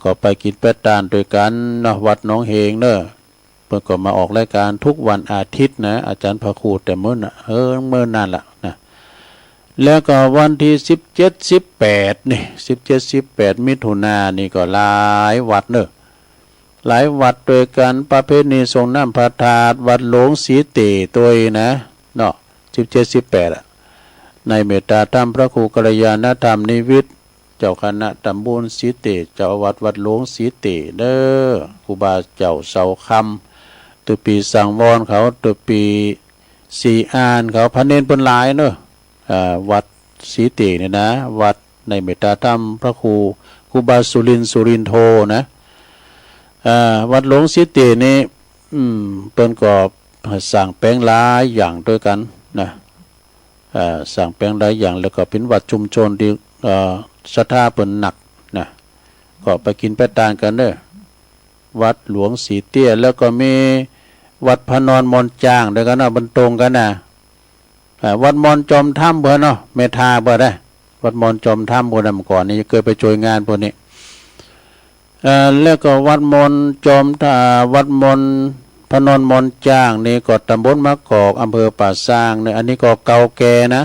ก็ไปกินเป็ดตานด้วยกันนะวัดหนองเหงเด้อเพิ่นก็มาออกรายการทุกวันอาทิตย์นะอาจารย์พระครูแต่เมื่อนั่นล่ะนะแล้วก็วันที่17-18นี่17-18มิถุนายนนี่ก็หลายวัดเด้อหลายวัดโดยกันประเพณีทรงน้ำพระธาตุวัดหลวงศรีเตตัวนะเนาะ17-18ในเมตตาธรรมพระครูกัลยาณธรรมนิวิตเจ้าคณะตำบลศรีเตเจ้าวัดวัดหลวงศรีเตเด้อครูบาเจ้าเสาคำตัวปีสังวรเขาตัวปีสีอานเขาพระเนนเป็นหลายเนาะวัดศรีเตเนี่ยนะวัดในเมตตาธรรมพระครูบาสุรินโทนะวัดหลวงศรีเตนี่เปิ้นก็สั่งแปลงหลายอย่างด้วยกันนะสั่งแปลงหลายอย่างแล้วก็เป็นวัดชุมชนที่ศรัทธาเปิ้นหนักนะก็ไปกินไปตานกันเด้อวัดหลวงศรีเตี้ยแล้วก็มีวัดพระนอนมอนจางด้วยกันเนาะมันตรงกันนะวัดมอนจอมถ้ำเพิ่นเนาะเมธาบ่ได้วัดมอนจอมถ้ำบ่ได้เมื่อก่อนนี่เคยไปช่วยงานพวกนี้แล้วก็วัดมนจอมวัดมนพนนมนจ้างนี่ก็ตำบลมะกอกอำเภอป่าซางเนี่ยอันนี้ก็เก่าแก่นะ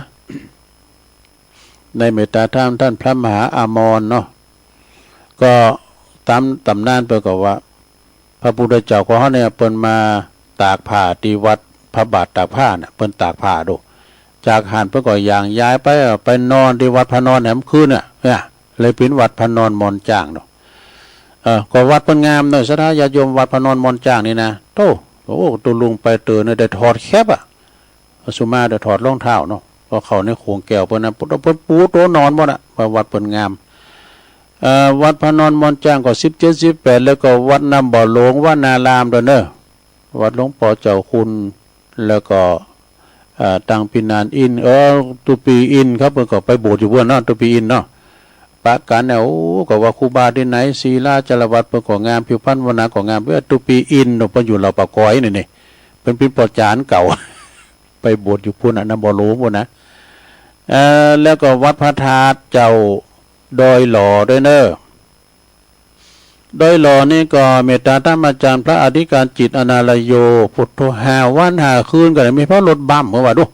ในเมตตาธรรมท่านพระมหาอามรเนาะก็ตามตำนานเปิดกับว่าพระพุทธเจ้าของเขาเนี่ยเปิ้นมาตากผ้าที่วัดพระบาทตากผ้าเนี่ยเปิ้นตากผ้าดูจากหันเปิ้นก็ย่างย้ายไปนอนที่วัดพระนอนแหมคืนเนี่ยเลยเป็นวัดพระนอนมนจ้างเนาะก็วัดเปิ้นงามเนาะศรัทธาญาติโยมวัดพระนอนมนจ้างนี่นะตัวลุงไปเตือนเนี่ยได้ถอดแคบสุมาได้ถอดรองเท้าเนาะก็เข้าในโขงแก้วเปิ้นนะปูตัวนอนบ่น่ะวัดเปิ้นงามวัดพระนอนมนจ้างก็17-18แล้วก็วัดน้ำบ่อหลวงว่านารามด้วยเนอะวัดหลวงปู่เจ้าคุณแล้วก็ตังพินานอินตุปีอินครับเพิ่นก็ไปโบสถ์อยู่เพิ่นเนาะตุปีอินเนาะปะกันเนี่ยก็ว่าครูบาที่ไหนศีลาจารวัดเพิ่นก็งามผิวพรรณวรรณะก็งามตุปีอินเนาะเพิ่นอยู่เราปะก้อยนี่เป็นปอจานเก่าไปโบสถ์อยู่พุ่นน่ะน้ำบ่อหลวงพุ่นนะ แล้วก็วัดพระธาตุเจ้าดอยหล่อด้วยเนอะดอยหล่อนี่ก็เมตตาธรรมอาจารย์พระอธิการจิตอนาลโยพุทโธ5 วัน 5 คืนก็เลยมีพระรถบัมเมื่อวานดู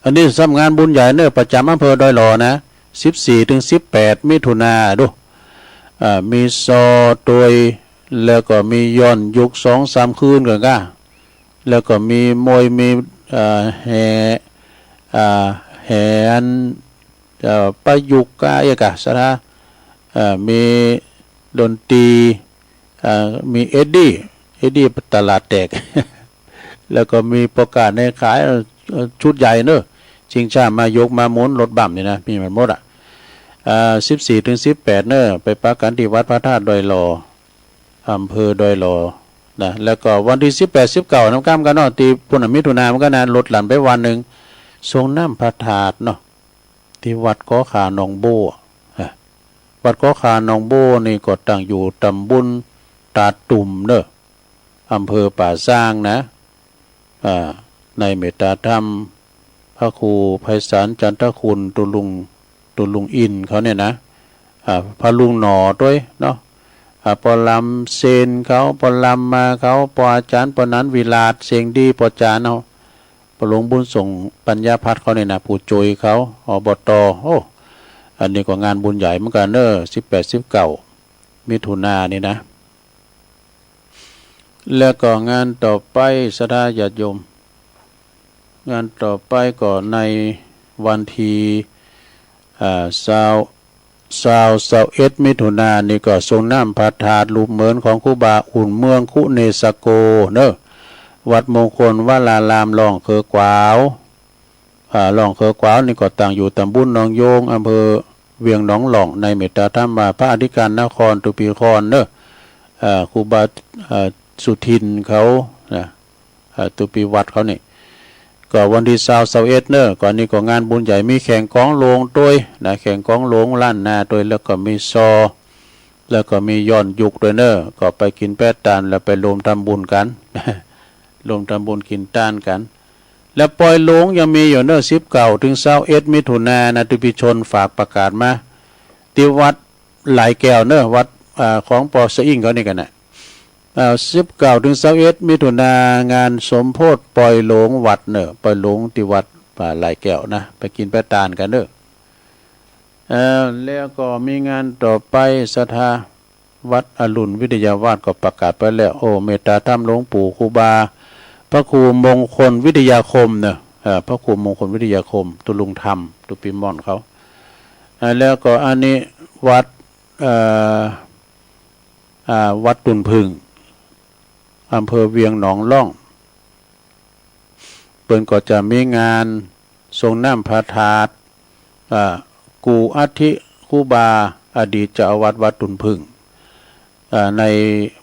อันนี้สำงานบุญใหญ่เนอะประจำอำเภอดอยหล่อนะ14 ถึง 18 มิถุนาดูมีซอตัวยแล้วก็มีย้อนยุก2-3 คืนกันก็แล้วก็มีมวยมีแห่แห่อันประยุกต์กายกะสระมีดนตรีมีเอ็ดดี้ตลาดแตก แล้วก็มีประกาศในขายชุดใหญ่เนอะชิงชามายกมาหมุนรถบั่มนี่นะมีมันหมด14 ถึง 18เนอะไปปักกันที่วัดพระธาตุดอยหล่ออำเภอดอยหล่อนะแล้วก็วันที่18-19น้ำก้ามกันเนาะตีปุ่นมิถุนามันก็นานลดหลั่นไปวันหนึ่งทรงน้ำพระธาตุเนาะที่วัดก้อขาหนองโบวัดก้อขาหนองโบนี่ก็ตั้งอยู่ตำบลตาตุ่มเนอะอำเภอป่าสร้างนะในเมตตาธรรมพระครูไพศาลจันทคุณตุลุงอินเขาเนี่ยนะพระลุงหนอด้วยเนาะปอลำเซนเขาปอลำมาเขาปออาจารย์ปอนั้นวิลาศเสียงดีปอจานเอาปอหลวงบุญส่งปัญญาพัฒน์เขาเนี่ยนะผู้จุยเขาอบตโอ้อันนี้ก็งานบุญใหญ่เหมือนกันเนอะ18-19 มิถุนายนนี่นะแล้วก็งานต่อไปศรัทธาญาติโยมงานต่อไปก็ในวันที่21 มิถุนายนนี่ก็ทรงน้ำพระธาตุรูปเหมือนของครูบาอุ่นเมืองคุเนสโกเนอะวัดมงคลวารารามหลองเคอกวาวหลองเคอกวาวนี่ก็ตั้งอยู่ตำบลหนองโยงอำเภอเวียงหนองหลองในเมตตาธรรมพระอธิการนครตุปีคอนเนอะครูบาสุทินเขาตุปีวัดเขานี่ก็วันที่21เนอะก่อนนี้ก็งานบุญใหญ่มีแข่งกองโลงด้วยนะแข่งกองโลงล้านนาด้วยแล้วก็มีซอแล้วก็มีย้อนยุกด้วยเนอะก็ไปกินแป้ตานแล้วไปรวมทำบุญกัน รวมทำบุญกินต้านกันแล้วปล่อยโลงยังมีอยู่เนอะ19 ถึง 21 มิถุนายนนะตุปิชนฝากประกาศมาที่วัดหลายแก้วเนอะวัดของปอสอิงเขานี่กันนะ19 ถึง 21 มิถุนางานสมโพธิปล่อยโลงวัดเนอะปล่อยโลงที่วัดหลายแก้วนะไปกินแป้ตานกันเนอะแล้วก็มีงานต่อไปศรัทธาวัดอรุณวิทยาวาสก็ประกาศไปแล้วโอ้เมตตาธรรมหลวงปู่ครูบาพระครูมงคลวิทยาคมเนอะพระครูมงคลวิทยาคมตุลุงธรรมตุปิมอนเขาแล้วก็อันนี้วัดวัดตุนพึ่งอำเภอเวียงหนองล่องเปิ้นก็จะมีงานทรงน้ำพระธาตุกูอาทิครูบาอดีตเจ้าอาวาสวัดตุนพึ่งใน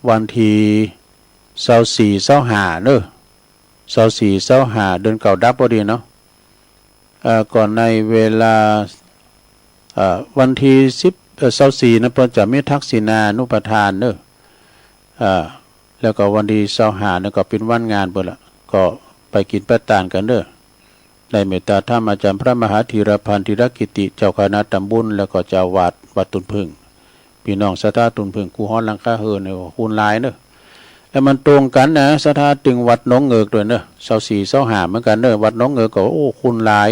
วันที่24-25เนอะ24-25เดือนเก่าดับพอดีเนาะก่อนในเวลาวันที่24นะเพิ่นจะมีทักษิณานุปทานเนอะแล้วก็วันที่25เนี่ยก็เป็นวันงานเพิ่นละก็ไปกินแป้ตานกันเด้อในเมตตาธรรมอาจารย์พระมหาธีรพันธิรกิติเจ้าคณะตำบลแล้วก็เจ้าวาดวัดตุนพึ่งพี่น้องศรัทธาตุนพึ่งกูฮ้อนหลังคาเฮือเนี่ยคุณหลายเด้อแล้วมันตรงกันนะศรัทธาถึงวัดหนองเงือกด้วยเนอะ24-25เหมือนกันเนอะวัดหนองเงือกก็โอ้คุณหลาย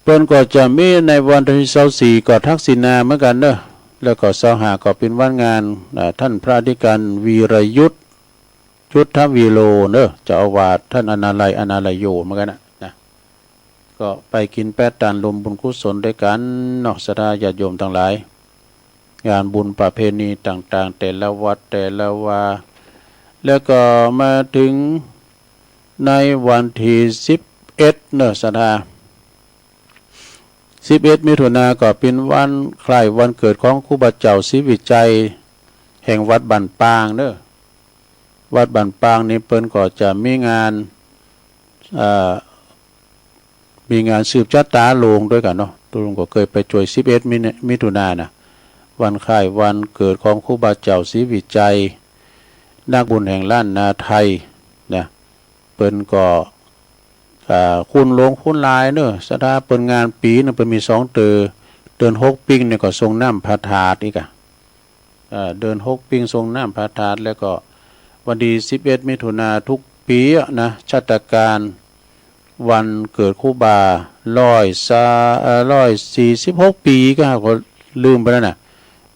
เพิ่นก็จะมีในวันที่24ก็ทักษิณาเหมือนกันเนอะแล้วก็25ก็เป็นวันงานท่านพระอธิการวีรยุทธยุทธวีโลเนอะเจ้าอาวาสท่านอนาลัยโยเหมือนกันนะก็ไปกินแป้ตานรวมบุญกุศลด้วยกันเนาะศรัทธาญาติโยมทั้งหลายงานบุญประเพณีต่างๆแต่ละวัดแต่ละวาแล้วก็มาถึงในวันที่11เนอะศรัทธา11 มิถุนายนก็เป็นวันคล้ายวันเกิดของครูบาเจ้าศรีวิจัยแห่งวัดบ้านปางเนอะวัดบ้านปางนี้เปิ้นก็จะมีงานสืบชะตาโลงด้วยกันเนาะตัวลุงก็เคยไปช่วย11 มิถุนายนนะวันคล้ายวันเกิดของครูบาเจ้าศรีวิจัยนักบุญแห่งล้านนาไทยนะเปิ้นก็ คุณหลวงคุณลายเนอะสถาเปิดงานปีนึงเป็นมีเดือน6ปิ้งเนี่ยก็ทรงน้ำพระธาตุอีกเดือน6ปิ้งทรงน้ำพระธาตุแล้วก็วันที่11มิถุนาทุกปีนะชาติการวันเกิดครูบา146ปีก็ลืมไปแล้วน่ะ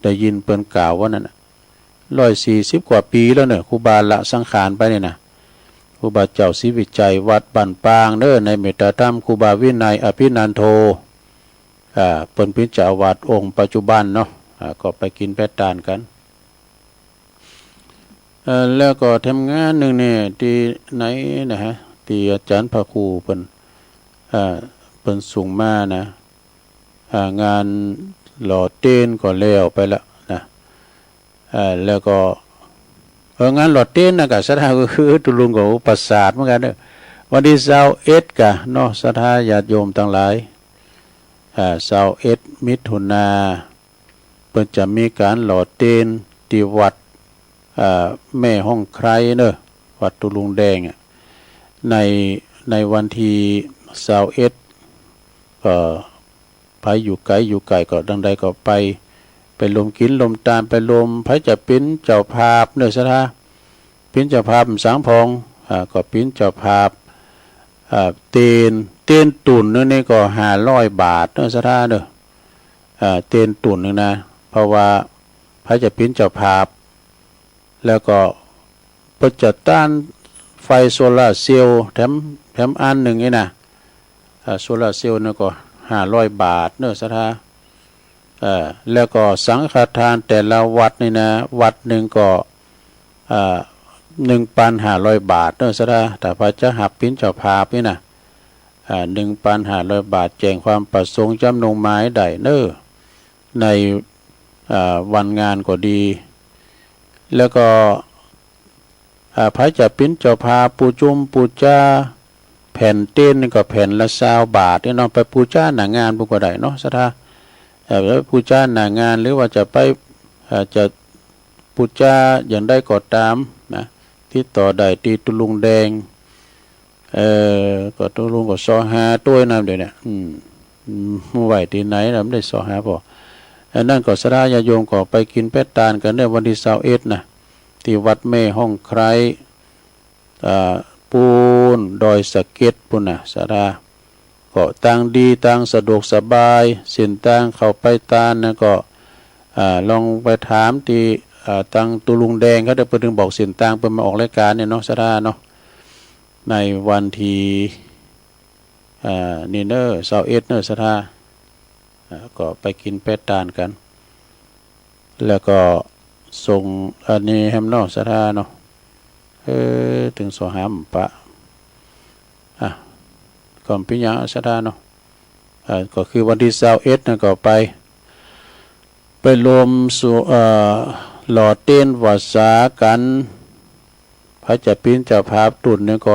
ได้ยินเปิ้นกล่าวว่านั่นน่ะ140กว่าปีแล้วเนี่ยครูบาละสังขารไปเนี่ยนะครูบาเจ้าศรีวิจัยวัดบ้านปางเด้อในเมตตาธรรมครูบาวินัยอภินันโทเปิ้นเป็นเจ้าอาวาสองค์ปัจจุบันเนาะก็ไปกินแปดตานกันแล้วก็ทำงานหนึ่งเนี่ยที่ไหนนะฮะที่อาจารย์พระครูเปิ้นส่งมานะงานหล่อเต้นก็แล้วไปแล้วนะแล้วก็งานหล่อเต้นนะกับสถาก็คือตุลุงกับประสาทเหมือนกันเด้อวันที่21กะเนาะสถาญาติโยมทั้งหลาย21มิถุนาเพิ่นจะมีการหล่อเต้นที่วัดแม่ห้องใครเนอะวัดตุลุงแดงในวันที่21ไปอยู่ไกลก็ดังใดก็ไปลมกินลมตามไปลมไผจะเป็นเจ้าภาพเนอะสถาเป็นเจ้าภาพสังพองก็เป็นเจ้าภาพเต้นตุ่นนี่ก็500 บาทเนอะสถาเนอะเต้นตุ่นนึงนะเพราะว่าไผจะเป็นเจ้าภาพแล้วก็ประจัดต้านไฟโซลาร์เซลล์แถมอันหนึ่งนี่นะโซลาร์เซลล์นี่ก็500 บาทเนอะสถาแล้วก็สังฆทานแต่ละวัดนี่นะวัดหนึ่งก็1,500 บาทเนอะสถาแต่พระจะหับพิ้นเจ้าภาพนี่นะ1,500 บาทแจ้งความประสงค์จำนงหมายได้เนอะในวันงานก็ดีแล้วก็พระจะพิ้นเจ้าภาพปูจุมปูจ้าแผ่นเต้นนี่ก็แผ่นละ20 บาทนี่เนาะไปปูจ้าหน้างานบุก็ได้เนาะสถาแล้วปูจ้าหน้างานหรือว่าจะไปจะปูจ้าอย่างได้ก็ตามนะที่ต่อได้ตีตุลุงแดงก็ตุลุงก็25ตัวนะเดี๋ยวเนี่ยไหวที่ไหนเราไม่ได้25พอนั่นก็สถาญาโยมก็ไปกินแปดตานกันในวันที่21นะที่วัดแม่ห้องใครปูนดอยสะเก็ดปุ่นนะสถาก็ตั้งดีตั้งสะดวกสบายสินตั้งเข้าไปตานนะก็ลองไปถามที่ตั้งตุลุงแดงเขาได้เปิดถึงบอกสินตั้งเป็นมาออกรายการเนี่ยเนาะสถาเนาะในวันที่นี่เนอร์21เนอร์สถาก็ไปกินแปดตานกันแล้วก็ส่งอันนี้แฮมเนาะสถาเนาะถึง25ปะก่อนพิญญาสถาเนาะก็คือวันที่21นะก็ไปรวมสู่หล่อเต้นวัดสากันพระจะปิ้นเจ้าภาพตุ่นนี่ก็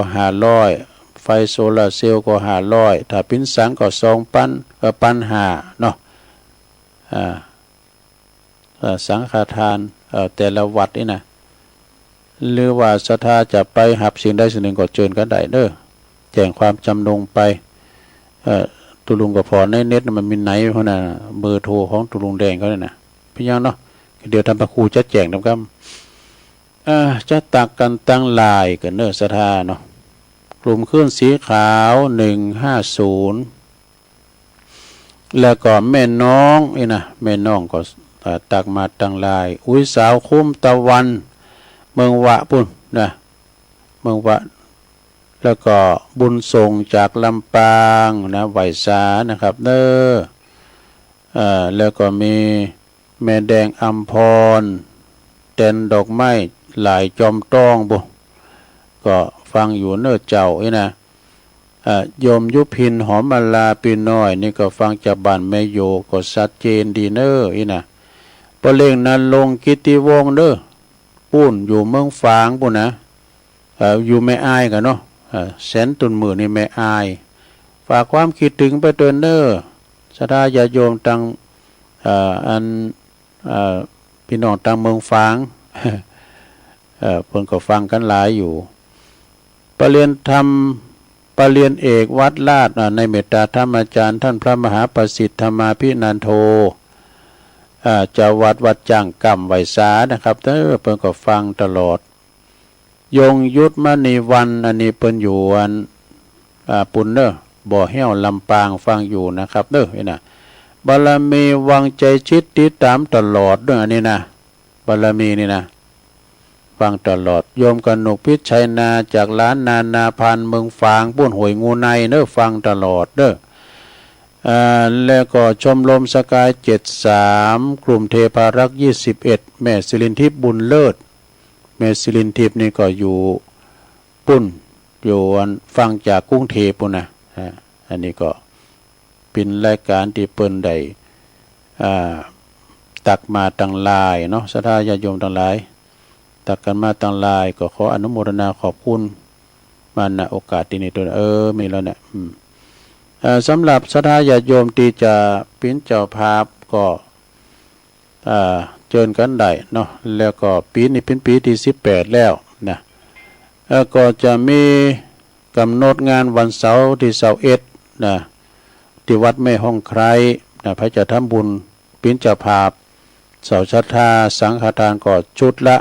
500ไฟโซลาร์เซลล์ก็500ถ้าปิ้นสังก็1,500เนาะสังฆทานแต่ละวัดนี่นะหรือว่าศรัทธาจะไปหับสิ่งใดสิ่งหนึ่งก็เชิญกันได้เด้อแจ้งความจำนงไปตุลุงก็พอในเน็ตมันมีไหนเพราะน่ะเบอร์โทรของตุลุงแดงเขาเนี่ยนะพี่ยังเนาะเดี๋ยวทำพระครูจะแจ้งนะครับจะตักกันตั้งลายกันเนอศรัทธาเนาะกลุ่มเครื่องสีขาว150แล้วก็แม่น้องนี่นะแม่น้องก็ตักมาตั้งลายอุ้ยสาวคุ้มตะวันเมืองวะปุ่นนะเมืองวะแล้วก็บุญส่งจากลำปางนะไหวสานะครับเด้อแล้วก็มีแม่แดงอัมพรเต็นดอกไม้หลายจอมต้องบุก็ฟังอยู่เน้อเจ้าไอ้นะโยมยุพินหอมมาลาปีน้อยนี่ก็ฟังจากบ้านแม่โยก็ชัดเจนดีเน้อไอ้นะปะเล่งนั้นลงกิติวงศ์เด้อปุ้นอยู่เมืองฝางปุ่นนะอยู่แม่อายกันเนาะแสนตุนมือนี่แม่อายฝากความคิดถึงไปเตือนเด้อศรัทธาญาโยมตังพี่น้องตังเมืองฝางเพิ่นก็ฟังกันหลายอยู่ประเรียนธรรมป เรียนเอกวัดลาดในเมตตาธรรมอาจารย์ท่านพระมหาประสิทธิ์ธรรมาภินันโทเจ้าวัดจ้างกำไวสานะครับเพิ่นก็ฟังตลอดยงยุทธมณีวันอันนี้เพิ่นอยู่อันปุ่นเด้อบ่อแห้วลำปางฟังอยู่นะครับเด้อนี่นะบารมีวังใจชิดติดตามตลอดเด้ออันนี้นะบารมีนี่นะฟังตลอดโยมกนกพิชัยนาจากล้านนาพันเมืองฝางปุ้นหวยงูในเด้อฟังตลอดเด้อแล้วก็ชมรมสกาย73กลุ่มเทพารักษ์21แม่สิรินทิพย์บุญเลิศแม่สิรินทิพย์นี่ก็อยู่ปุ้นอยู่ฟังจากกรุงเทพปุ่นนะอันนี้ก็เป็นรายการที่เปิ้นได้ตักมาตั้งหลายเนาะศรัทธาญาติโยมทั้งหลายตักกันมาตั้งหลายก็ขออนุโมทนาขอบคุณมาณโอกาสที่นี้ตัวมีแล้วเนี่ยสำหรับศรัทธาญาติโยมที่จะเป็นเจ้าภาพก็เชิญกันได้เนาะแล้วก็ปีนี้เป็นปีที่18แล้วนะก็จะมีกำหนดงานวันเสาร์ที่21นะที่วัดแม่ห้องไคร้นะพระจะทำบุญเป็นเจ้าภาพเสาศรัทธาสังฆทานก็ชุดละ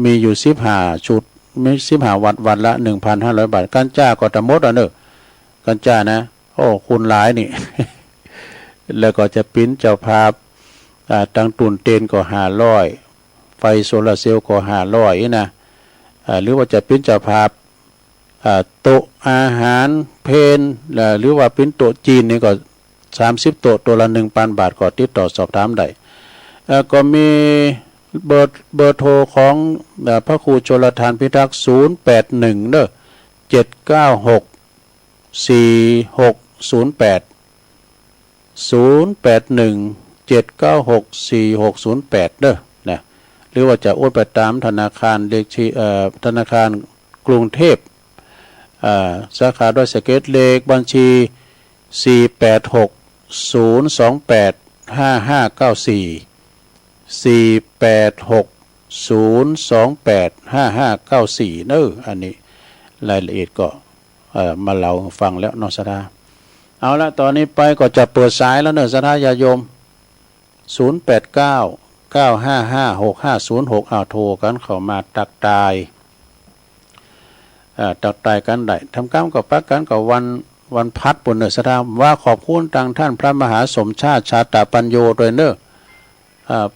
มีอยู่15ชุดมี15วันละ 1,500 บาทกันจ้าก็จะหมดเนอะกันจ้านะโอ้คุณหลายนี่ แล้วก็จะปิ้นเจ้าภาพตังตุนเตนก็500ไฟโซลาร์เซลล์ก็500นะหรือว่าจะปิ้นเจ้าภาพโต๊ะอาหารเพนหรือว่าปิ้นโต๊ะจีนนี่ก็30โต๊ะตัวละ 1,000 บาทก็ติดต่อสอบถามได้ก็มีเบอร์โทรของพระครูชลทานพิทักษ์081เด้อ796 4608 081 796 4608เด้อนะหรือว่าจะโอนไปตามธนาคารเลขที่ธนาคารกรุงเทพสาขาด้วยสเก็ตเลขบัญชี486 028 5594 486 028 5594เด้ออันนี้รายละเอียดก็มาเล่าฟังแล้วเนาะศรัทธาเอาละตอนนี้ไปก็จะเปิดสายแล้วเนอะศรัทธาญาติโยม089 955 6506โทรกันเข้ามาตักตายกันได้ทำกรรมกับปักกันกับวันพัดบนเนอศรัทธาว่าขอบคุณทางท่านพระมหาสมชาติชาตปัญโยโดยเนอ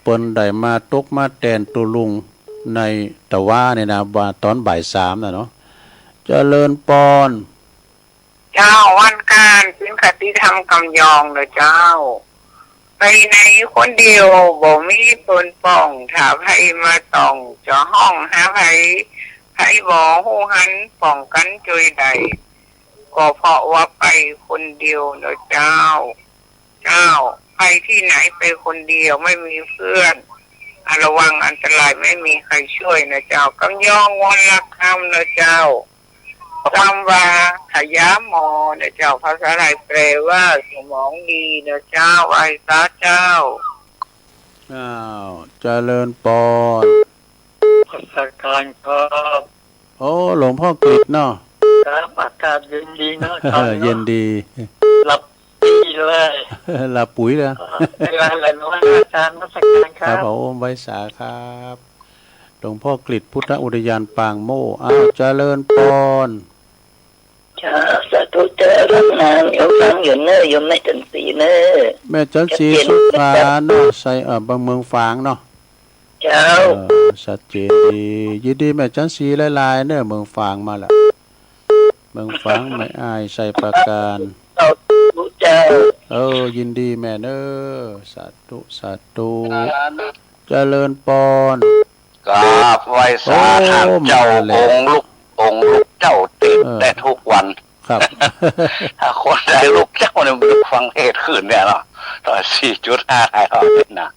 เปิ้นได้มาตกมาแตนตุลุงในตะว่าเนี่ยนะว่าตอนบ่าย3นะเนาะเจริญปอนเจ้าวันการเป็นคติธรรมกำยองเลยเจ้าไปในคนเดียวบ่มีปนป้องถ้าไผมาต้องจะห้องหาไผบ่ฮู้หันป้องกันจุยใดก็เพราะว่าไปคนเดียวเนอะเจ้าไปที่ไหนไปคนเดียวไม่มีเพื่อนระวังอันตรายไม่มีใครช่วยนะเจ้ากำยองวันละคำนะเจ้าคำว่าขยะหมอนะเจ้าภาษาไทยแปลว่าสมองดีนะเจ้าไอ้สาเจ้าเจริญปอนภาษาการครับโอ้หลวงพ่อกฤษเนาะครับอากาศเย็นดีเนาะเย็นดีหลับดีเลยหลับปุ๋ยเลยเวลาอะไรนะอาจารย์ภาษาการครับผมไว้สาครับหลวงพ่อกฤษพุทธอุทยานปางโมเจริญปอนจ้าสาธุเจริญนานโยมฟังอยู่เนอะโยมแม่จันทรีเนอะแม่จันทรีสุภาเนาะใส่บางเมืองฝางเนาะเจ้าชัดเจนดียินดีแม่จันทรีหลายๆเนอะเมืองฝางมาละเมืองฝางไม่อายใส่ประการเจ้ายินดีแม่เนอะสาธุเจริญปอนกราบไหว้สาธานเจ้าองค์ลูกเจ้าติดแต่ทุกวันครับถ้าคนใดลูกเจ้าเนี่ยฟังเทศขึ้นเนี่ยเนาะตอน4.5ถ่ายทอดนะ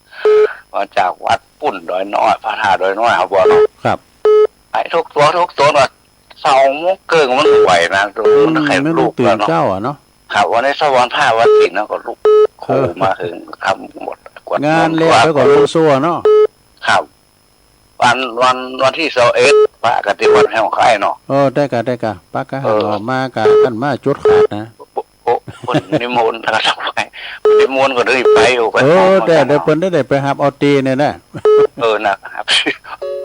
มาจากวัดปุ่นดอยน้อยพระธาตุดอยน้อยครับว่าครับไอ้ทุกตัวก็เศร้ามุกเกิงมันไหวนะตรงนั้นใครลูกแล้วเนาะครับวันนี้สวรรค์ท่าวัดสินแล้วก็ลูกคู่มาถึงทำหมดงานเลี้ยงแล้วก็ลูกซัวเนาะครับ วันที่21พระกติวันแห่งไข่เนาะ โอ้ได้กะปากกะหาออกมากะกันมาจุดขาดนะ โอ้คนนิมนต์ก็ต้องไปนิมนต์ก็เลยไปอยู่ไป เออได้เพิ่นได้ไปรับเอาตีเนี่ยนะ นะครับ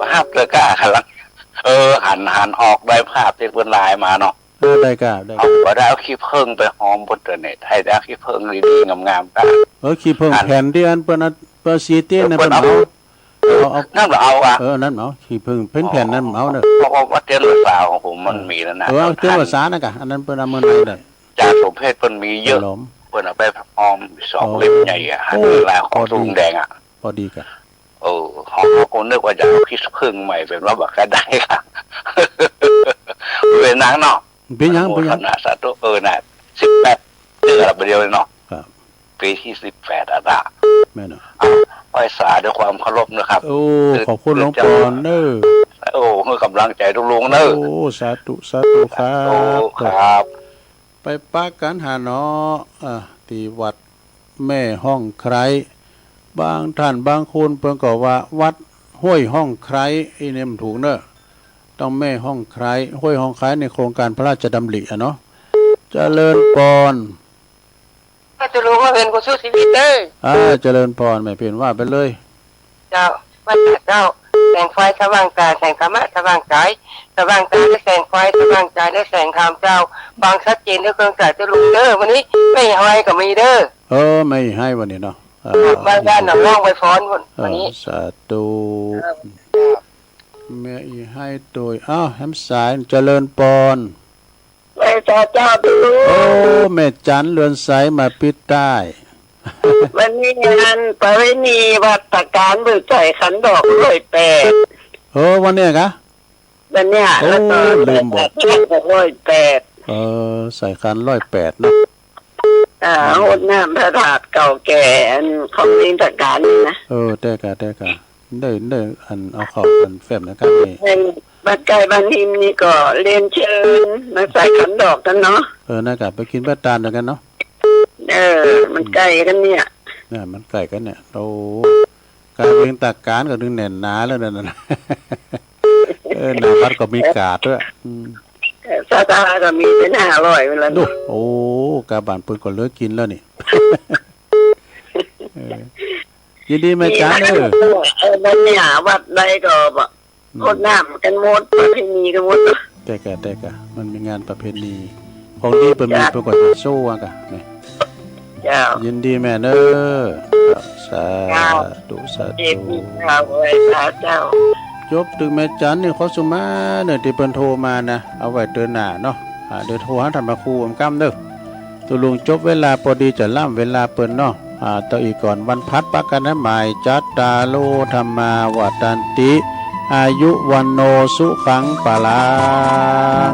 ภาพเลยกล้าขันลังหันออกได้ภาพที่เพิ่นไลน์มาเนาะ ได้กะ เอาบ่ได้เอาขี้เพิ่งไปหอมบนเทอร์เน็ตให้ได้เอาขี้เพิ่งดีๆงามๆกัน ขี้เพิ่งแผ่นที่อันเปิ้นซีเตี้ยนะเปิ้นเอา นั่นเราเอาอ่ะ นั่นเอาขี้เพิ่งเพิ่นแผ่นนั้นเอาเด้อ เพราะว่าเตียนภาษาของผมมันมีแล้วนะ เตือนภาษานะกะอันนั้นเปิ้นเอามื้อไหนได้ จาสมเพศเพิ่นมีเยอะ หลม เพิ่นเอาไปหอม2เล่มใหญ่อ่ะหันเวลาของตุงแดงอ่ะ พอดีกะ เขาคนนึกว่าจะเอาขี้พึ่งใหม่เป็นว่าบักก็ได้ค่ะเป็นนางเนาะ เป็นหยัง ขนาดสาธุน่ะ18เดือนเดียวเนาะ ครับ ปีที่18อ่ะ แม่นเนาะ ไหว้สาด้วยความเคารพนะครับ โอ้ขอบคุณหลวงปอนเด้อ ให้กำลังใจทุกลุงเด้อ โอ้สาธุครั ครับ ไปปักกันหาเนาะที่วัดแม่ห้องไคร้บางท่านบางคนเพิ่นก็ว่าวัดห้วยห้องไคร้ไอ้เนี่ยมันถูกเด้อต้องแม่ห้องไคร้ห้วยห้องไคร้ในโครงการพระราชดำริเนาะเจริญพร ก็จะรู้ว่าเป็นคนสู้ชีวิตเด้อ เจริญพรไม่เปลี่ยนว่าไปเลย เจ้าวัดเจ้าแสงไฟสว่างตาแสงธรรมะสว่างใจสว่างตาได้แสงไฟสว่างใจได้แสงธรรมเจ้าบางชัดเจนด้วยเครื่องจักรจะรู้เด้อวันนี้ไม่หอยก็มีเด้อ ไม่ให้วันนี้เนาะ บ้านด้านหนำร่องไปฟ้อนวันนี้ สาธุแม่อีให้โดยแฮมสายเจริญปอน ไปต่อเจ้าดู โอ้แม่จันเรือนใสมาปิดใต้ วันนี้งานประเวณีวัดตะการบึกใจขันดอก108วันเนี้ยกะ วันเนี้ยแล้วก็ ลืมบอก 108ใส่คัน108เนาะ หดน้ำพระธาตุเก่าแก่อันของนิตการนี่นะ แต่กะได้อันเอาเข้าอันแฟมนะครับนี่ เป็นบ้านไก่บ้านนิมนี่ก็เรียนเชิญมาใส่ขันดอกกันเนาะ น่ากะไปกินปลาตาลด้วยกันเนาะ มันใกล้กันเนี่ย เนี่ยมันใกล้กันเนี่ยการเรียนตาการก็ดึงแน่นหนาแล้วนั่นน่ะ หน้าวัดก็มีกาดด้วย ซาตาก็มีเป็น500เวลา ดูกาบานเพิ่นก็เลิกกินแล้วนี่ ยินดีแม่จ๋าเด้อ วันนี้วัดใดก็แบบโคตรน้ำกันหมดประเพณีกันหมด แต่กะมันมีงานประเพณีของดีเพิ่นมีเพิ่นก็จะโชว์กะนี่ เจ้า ยินดีแม่เด้อสาธุ เจ็บมีข่าวไว้พระเจ้า จบถึงแม่จันนี่ขอสุมาเนี่ยที่เพิ่นโทรมานะเอาไว้เตือนหน้าเนาะเดี๋ยวโทรหาท่านพระครูอำกำเด้อตุลุงจบเวลาพอดีจะล่ำเวลาเปิ้นเนาะต่ออีกก่อนวันพัดปักกันนะหมายจัตตาโลธรรมาวัตันติอายุวันโนสุขังปะลัง